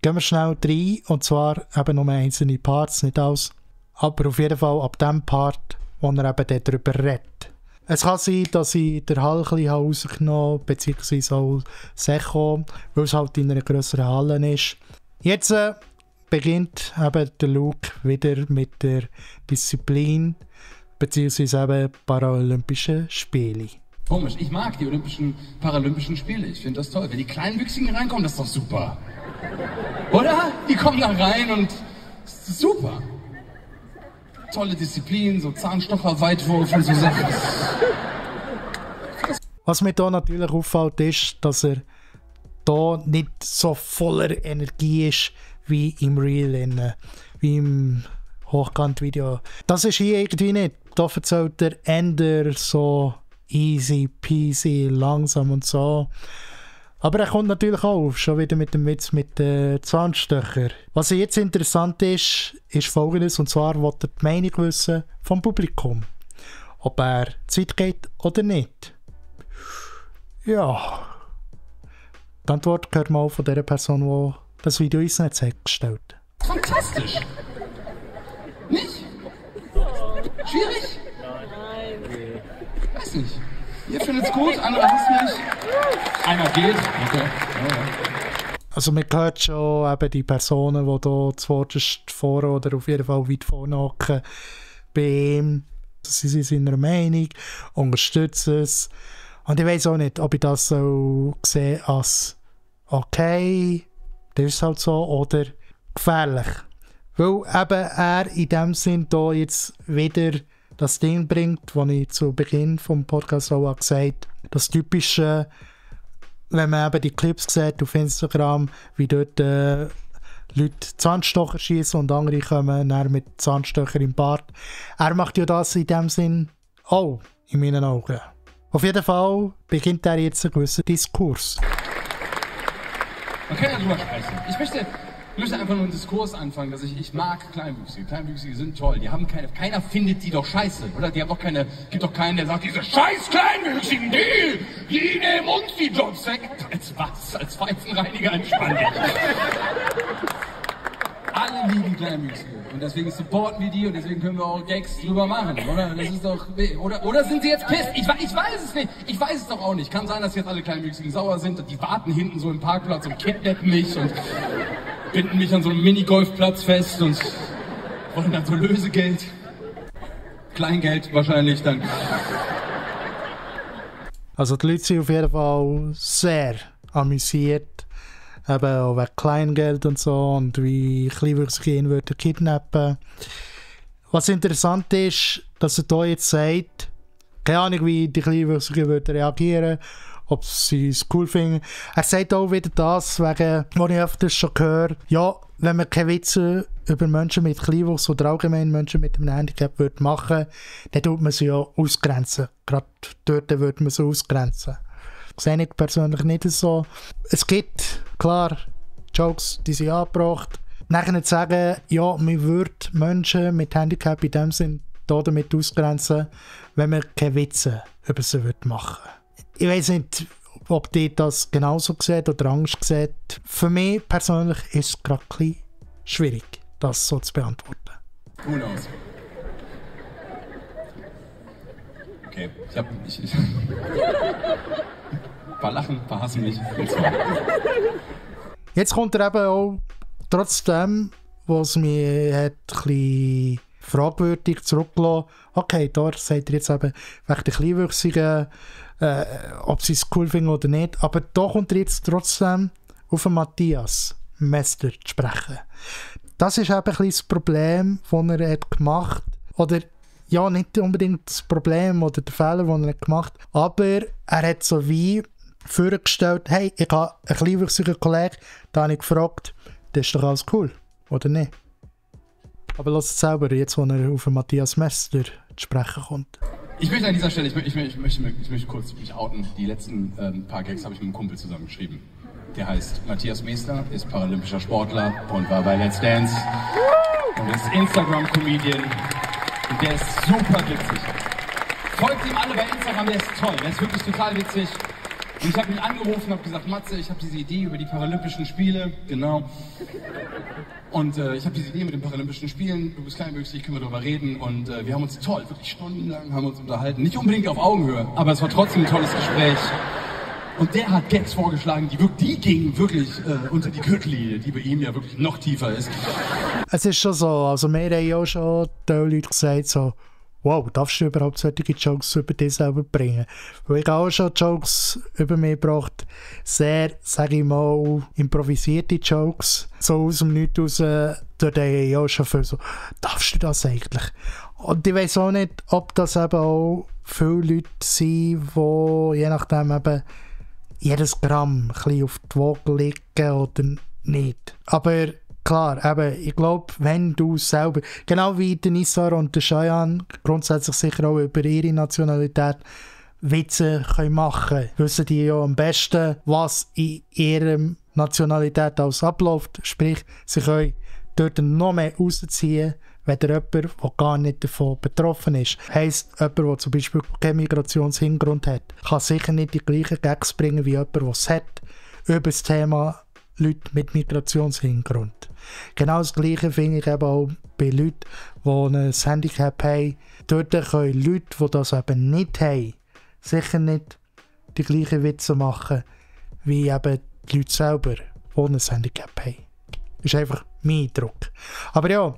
gehen wir schnell rein, und zwar eben nur einzelne Parts, nicht alles. Aber auf jeden Fall ab dem Part, wo er eben darüber redet. Es kann sein, dass ich den Hall ein bisschen rausgenommen habe, beziehungsweise auch das Echo, weil es halt in einer grösseren Halle ist. Jetzt beginnt eben der Luke wieder mit der Disziplin, beziehungsweise eben Paralympischen Spiele. Komisch, ich mag die Paralympischen Spiele. Ich finde das toll. Wenn die Kleinwüchsigen reinkommen, das ist doch super. Oder? Die kommen da rein und das ist super. Tolle Disziplin, so Zahnstocher-Weitwurf und so Sachen. Was mir da natürlich auffällt, ist, dass er da nicht so voller Energie ist wie im Reel. wie im Hochkant-Video. Das ist hier irgendwie nicht. Da erzählt der Ender so easy peasy, langsam und so. Aber er kommt natürlich auch schon wieder mit dem Witz mit den Zahnstöchern. Was jetzt interessant ist Folgendes, und zwar will er die Meinung wissen vom Publikum. Ob er Zeit geht oder nicht. Ja. Die Antwort hört mal von der Person, die das Video ins Netz hat gestellt. Fantastisch! Nicht? Schwierig? Nein. Weiß nicht. Ihr findet's gut, andere hassen mich. Einer geht. Okay. Also man hört schon eben die Personen, die hier zuvorderst vorne oder auf jeden Fall weit vorne hocken, bei ihm. Sie sind seiner Meinung, unterstützen es. Und ich weiss auch nicht, ob ich das so sehe als okay, das ist halt so, oder gefährlich. Weil eben er in dem Sinn hier jetzt wieder das Ding bringt, das ich zu Beginn vom Podcast auch gesagt habe, das Typische, wenn man eben die Clips sieht auf Instagram, wie dort Leute Zahnstocher schießen und andere kommen dann mit Zahnstocher im Bart. Er macht ja das in dem Sinn auch, in meinen Augen. Auf jeden Fall beginnt er jetzt einen gewissen Diskurs. Man kann ja drüber sprechen. Ich möchte einfach nur einen Diskurs anfangen, dass ich mag Kleinwüchsige. Kleinwüchsige sind toll. Die haben keiner findet die doch scheiße, oder? Die haben doch gibt doch keinen, der sagt, diese scheiß Kleinwüchsigen, die nehmen uns die Jobs weg. Als was? Als Pfeifenreiniger entspannt. Alle lieben Kleinwüchsige. Und deswegen supporten wir die und deswegen können wir auch Gags drüber machen, oder? Das ist doch, oder sind sie jetzt pisst? Ich weiß es nicht. Ich weiß es doch auch nicht. Kann sein, dass jetzt alle Kleinwüchsigen sauer sind und die warten hinten so im Parkplatz und kidnappen mich und binden mich an so einem Minigolfplatz fest und wollen dann so Lösegeld. Kleingeld wahrscheinlich dann. Also die Leute sind auf jeden Fall sehr amüsiert. Eben auch wegen Kleingeld und so und wie Kleinwüchsige ihn würden kidnappen. Was interessant ist, dass er hier jetzt sagt, keine Ahnung, wie die Kleinwüchsigen würden reagieren, ob sie es cool finden. Er sagt auch wieder das, wegen, was ich öfters schon höre, ja, wenn man keine Witze über Menschen mit Kleinwuchs oder allgemein Menschen mit einem Handicap würde machen, dann tut man sie ja ausgrenzen. Gerade dort würde man sie ausgrenzen. Das sehe ich persönlich nicht so. Es gibt, klar, Jokes, die sind angebracht. Nachher zu sagen, ja, man würde Menschen mit Handicap in dem Sinn damit ausgrenzen, wenn man keine Witze über sie machen würde. Ich weiss nicht, ob die das genauso sieht oder Angst sieht. Für mich persönlich ist es gerade ein bisschen schwierig, das so zu beantworten. Who knows? Okay, ich ein paar lachen, ein paar hassen mich. Jetzt kommt er eben auch, trotzdem, was mich hat ein bisschen fragwürdig zurückgelassen. Okay, da sagt er jetzt eben, wegen der Kleinwüchsigen, ob sie es cool finden oder nicht. Aber da kommt er jetzt trotzdem auf den Matthias Mester zu sprechen. Das ist eben ein bisschen das Problem, das er hat gemacht hat. Oder ja, nicht unbedingt das Problem oder der Fehler, den er gemacht hat. Aber er hat so wie vorgestellt, hey, ich habe einen kleinwüchsigen Kollegen, da habe ich gefragt, das ist doch alles cool, oder nicht? Aber lass es selber, jetzt wo er auf Matthias Mester zu sprechen kommt. Ich möchte an dieser Stelle, ich möchte kurz mich outen. Die letzten paar Gags habe ich mit einem Kumpel zusammengeschrieben. Der heißt Matthias Meester, ist paralympischer Sportler und war bei Let's Dance und ist Instagram-Comedian und der ist super witzig. Folgt ihm alle bei Instagram, der ist toll, der ist wirklich total witzig. Und ich habe ihn angerufen und habe gesagt, Matze, ich habe diese Idee über die Paralympischen Spiele, genau. Und ich habe diese Idee mit den Paralympischen Spielen, du bist kleinwüchsig, können wir darüber reden. Und wir haben uns toll, wirklich stundenlang haben uns unterhalten. Nicht unbedingt auf Augenhöhe, aber es war trotzdem ein tolles Gespräch. Und der hat Gags vorgeschlagen, die gingen wirklich unter die Gürtellinie, die bei ihm ja wirklich noch tiefer ist. Es ist schon so, also mir haben ja auch schon die Leute gesagt, so, wow, darfst du überhaupt solche Jokes über dich selber bringen? Weil ich auch schon Jokes über mich gebracht, sehr, sage ich mal, improvisierte Jokes, so aus dem Nichts raus, dort habe ich auch schon viel so, darfst du das eigentlich? Und ich weiss auch nicht, ob das eben auch viele Leute sind, die je nachdem eben jedes Gramm ein bisschen auf die Waage liegen oder nicht. Aber klar, eben, ich glaube, wenn du selber, genau wie der Nissar und der Cheyenne grundsätzlich sicher auch über ihre Nationalität Witze können machen, wissen die ja am besten, was in ihrer Nationalität alles abläuft. Sprich, sie können dort noch mehr rausziehen, wenn jemand, der gar nicht davon betroffen ist. Heisst, jemand, der zum Beispiel keinen Migrationshintergrund hat, kann sicher nicht die gleichen Gags bringen wie jemand, der es hat, über das Thema Leute mit Migrationshintergrund. Genau das Gleiche finde ich eben auch bei Leuten, die ein Handicap haben. Dort können Leute, die das eben nicht haben, sicher nicht die gleichen Witze machen, wie eben die Leute selber, die ein Handicap haben. Das ist einfach mein Eindruck. Aber ja.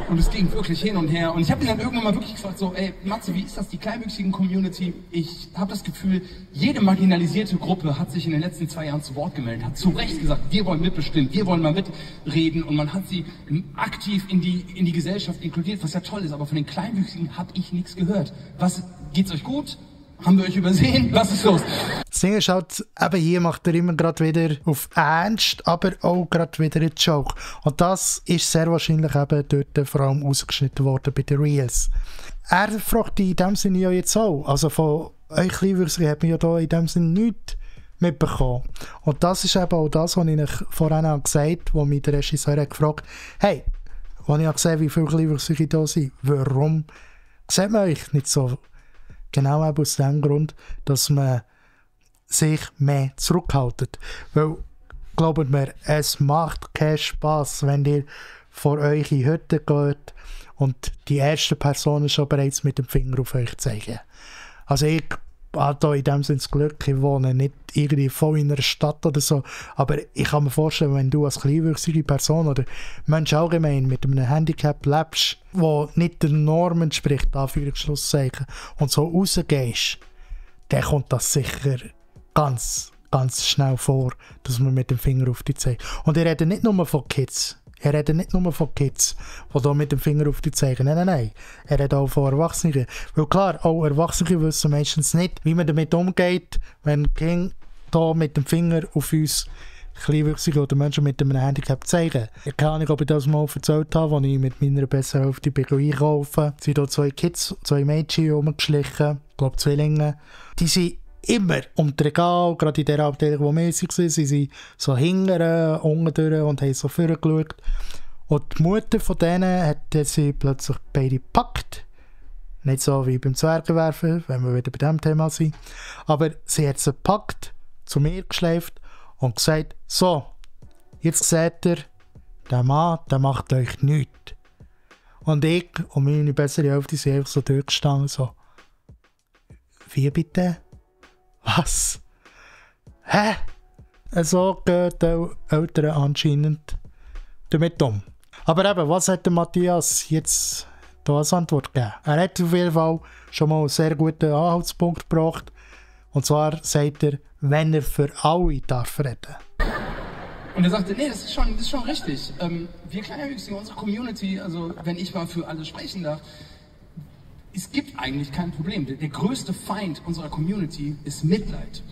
Und es ging wirklich hin und her. Und ich habe ihn dann irgendwann mal wirklich gefragt, so, ey, Matze, wie ist das, die kleinwüchsigen Community? Ich habe das Gefühl, jede marginalisierte Gruppe hat sich in den letzten 2 Jahren zu Wort gemeldet, hat zu Recht gesagt, wir wollen mitbestimmen, wir wollen mal mitreden. Und man hat sie aktiv in die Gesellschaft inkludiert, was ja toll ist. Aber von den Kleinwüchsigen habe ich nichts gehört. Geht's euch gut? Haben wir euch übersehen? Was ist los? Das Ding ist halt, eben hier macht er immer gerade wieder auf Ernst, aber auch gerade wieder einen Joke. Und das ist sehr wahrscheinlich eben dort vor allem ausgeschnitten worden bei den Reels. Er fragt in dem Sinne ja jetzt auch. Also von euch Kleinwüchsigen hat man ja da in dem Sinne nichts mitbekommen. Und das ist eben auch das, was ich euch vorhin auch gesagt habe, wo mich der Regisseur hat gefragt, hey, als ich gesehen habe, wie viele Kleinwüchsige da sind, warum sieht man euch nicht so? Genau eben aus dem Grund, dass man sich mehr zurückhaltet. Weil, glaubt mir, es macht keinen Spass, wenn ihr vor eure Hütte geht und die ersten Personen schon bereits mit dem Finger auf euch zeigen. Also ich habe da in dem Sinne das Glück, ich wohne nicht irgendwie voll in einer Stadt oder so, aber ich kann mir vorstellen, wenn du als kleinwüchsige Person oder Mensch allgemein mit einem Handicap lebst, wo nicht der Norm entspricht, Anführungszeichen, und so rausgehst, dann kommt das sicher ganz, ganz schnell vor, dass man mit dem Finger auf dich zeigt. Und ich rede nicht nur von Kids. Er redet nicht nur von Kids, die hier mit dem Finger auf die zeigen. Nein. Er redet auch von Erwachsenen. Weil klar, auch Erwachsene wissen meistens nicht, wie man damit umgeht, wenn Kinder hier mit dem Finger auf uns Kleinwüchsige oder Menschen mit einem Handicap zeigen. Ich kann nicht, ob ich das mal erzählt habe, als ich mit meiner besseren Hälfte einkaufen. Es sind hier 2 Kids, 2 Mädchen rumgeschlichen, ich glaube Zwillinge. Die sind immer um das Regal, gerade in der Abteilung, wo wir waren, sie sind so hinten, unten durch und haben so vorgeschaut. Und die Mutter von denen hat sie plötzlich beide gepackt. Nicht so wie beim Zwergenwerfen, wenn wir wieder bei diesem Thema sind. Aber sie hat sie gepackt, zu mir geschleift und gesagt, so, jetzt seht ihr, der Mann, der macht euch nichts. Und ich und meine bessere Hälfte sind einfach so durchgestanden, so, wie bitte? Was? Hä? So gehen die Eltern anscheinend damit um. Aber eben, was hat der Matthias jetzt da als Antwort gegeben? Er hat auf jeden Fall schon mal einen sehr guten Anhaltspunkt gebracht. Und zwar sagt er, wenn er für alle darf reden. Und er sagte, nee, das ist schon richtig. Wir Kleinwüchsige, unsere Community, also wenn ich mal für alle sprechen darf, es gibt eigentlich kein Problem. Der größte Feind unserer Community ist Mitleid.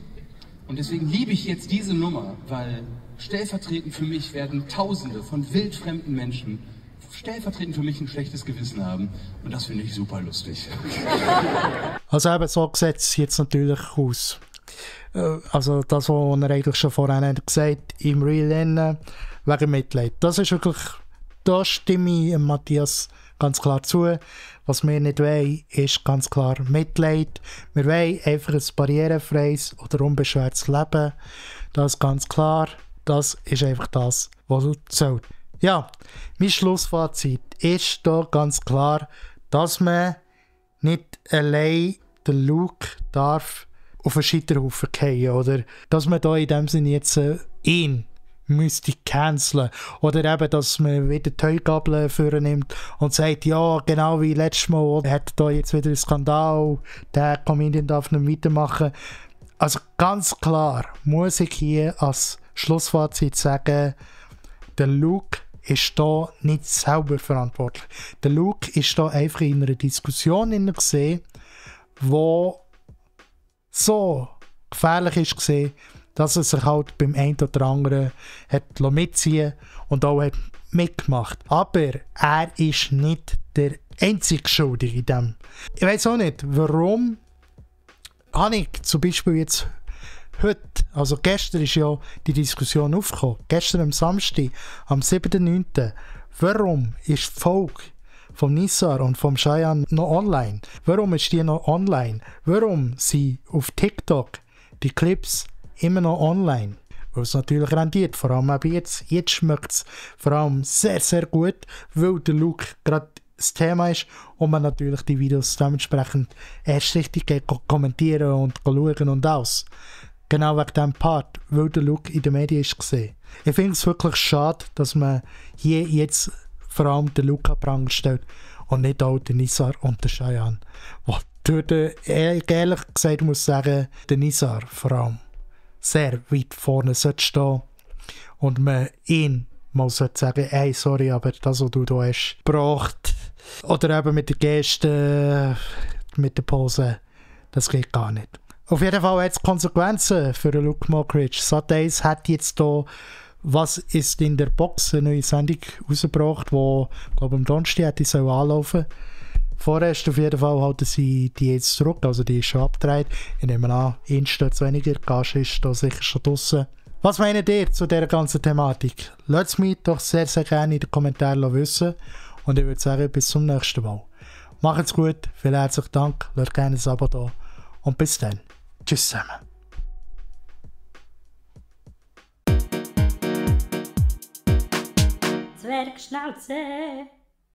Und deswegen liebe ich jetzt diese Nummer, weil stellvertretend für mich werden Tausende von wildfremden Menschen stellvertretend für mich ein schlechtes Gewissen haben. Und das finde ich super lustig. Also eben, so sieht es jetzt natürlich aus. Also das, was er eigentlich schon vorhin hat gesagt, im Real wegen Mitleid. Das ist wirklich, da stimme ich Matthias ganz klar zu. Was wir nicht wollen, ist ganz klar Mitleid. Wir wollen einfach ein barrierefreies oder unbeschwertes Leben. Das ist ganz klar. Das ist einfach das, was zählt. Ja, mein Schlussfazit ist da ganz klar, dass man nicht allein den Luke darf auf einen Scheiterhaufen fallen, oder dass man da in dem Sinne jetzt ihn müsste canceln. Oder eben, dass man wieder die Heugabel vornimmt und sagt, ja, genau wie letztes Mal, hat da jetzt wieder einen Skandal, der Comedian darf nicht weitermachen. Also ganz klar muss ich hier als Schlussfazit sagen, der Luke ist da nicht selber verantwortlich. Der Luke ist da einfach in einer Diskussion gesehen, wo so gefährlich ist gesehen, dass er sich halt beim einen oder anderen hat mitziehen und auch hat mitgemacht. Aber er ist nicht der einzige Schuldige in dem. Ich weiß auch nicht, warum habe ich zum Beispiel jetzt heute, also gestern ist ja die Diskussion aufgekommen, gestern am Samstag, am 7.9., warum ist die Folge vom Nizar und vom Cheyenne noch online? Warum ist die noch online? Warum sind auf TikTok die Clips immer noch online? Weil es natürlich rendiert, vor allem eben jetzt. Jetzt schmeckt es vor allem sehr, sehr gut, weil der Look gerade das Thema ist und man natürlich die Videos dementsprechend erst richtig kommentieren und schauen und alles. Genau wegen diesem Part, weil der Look in den Medien ist gesehen. Ich finde es wirklich schade, dass man hier jetzt vor allem den Look an Pranger stellt und nicht auch den Nizar und den Cheyenne. Wo ehrlich gesagt muss sagen, der Nizar vor allem sehr weit vorne sollte stehen und man ihn mal sollte sagen, hey, sorry, aber das, was du da hast gebracht, oder eben mit der Geste, mit der Pose, das geht gar nicht. Auf jeden Fall hat es Konsequenzen für den Luke Mockridge. Sat.1 hat jetzt hier «Was ist in der Box?» eine neue Sendung rausgebracht, die, glaube ich, am Donnerstag hätte ich anlaufen. Vorerst auf jeden Fall halten sie die jetzt zurück, also die ist schon abgedreht. Ich nehme an, Ihnen steht es weniger, die Gage ist da sicher schon draussen. Was meint ihr zu dieser ganzen Thematik? Lasst es mich doch sehr, sehr gerne in den Kommentaren wissen. Und ich würde sagen, bis zum nächsten Mal. Macht's gut, vielen herzlichen Dank, lasst gerne ein Abo da. Und bis dann. Tschüss zusammen. Zwergschnauze.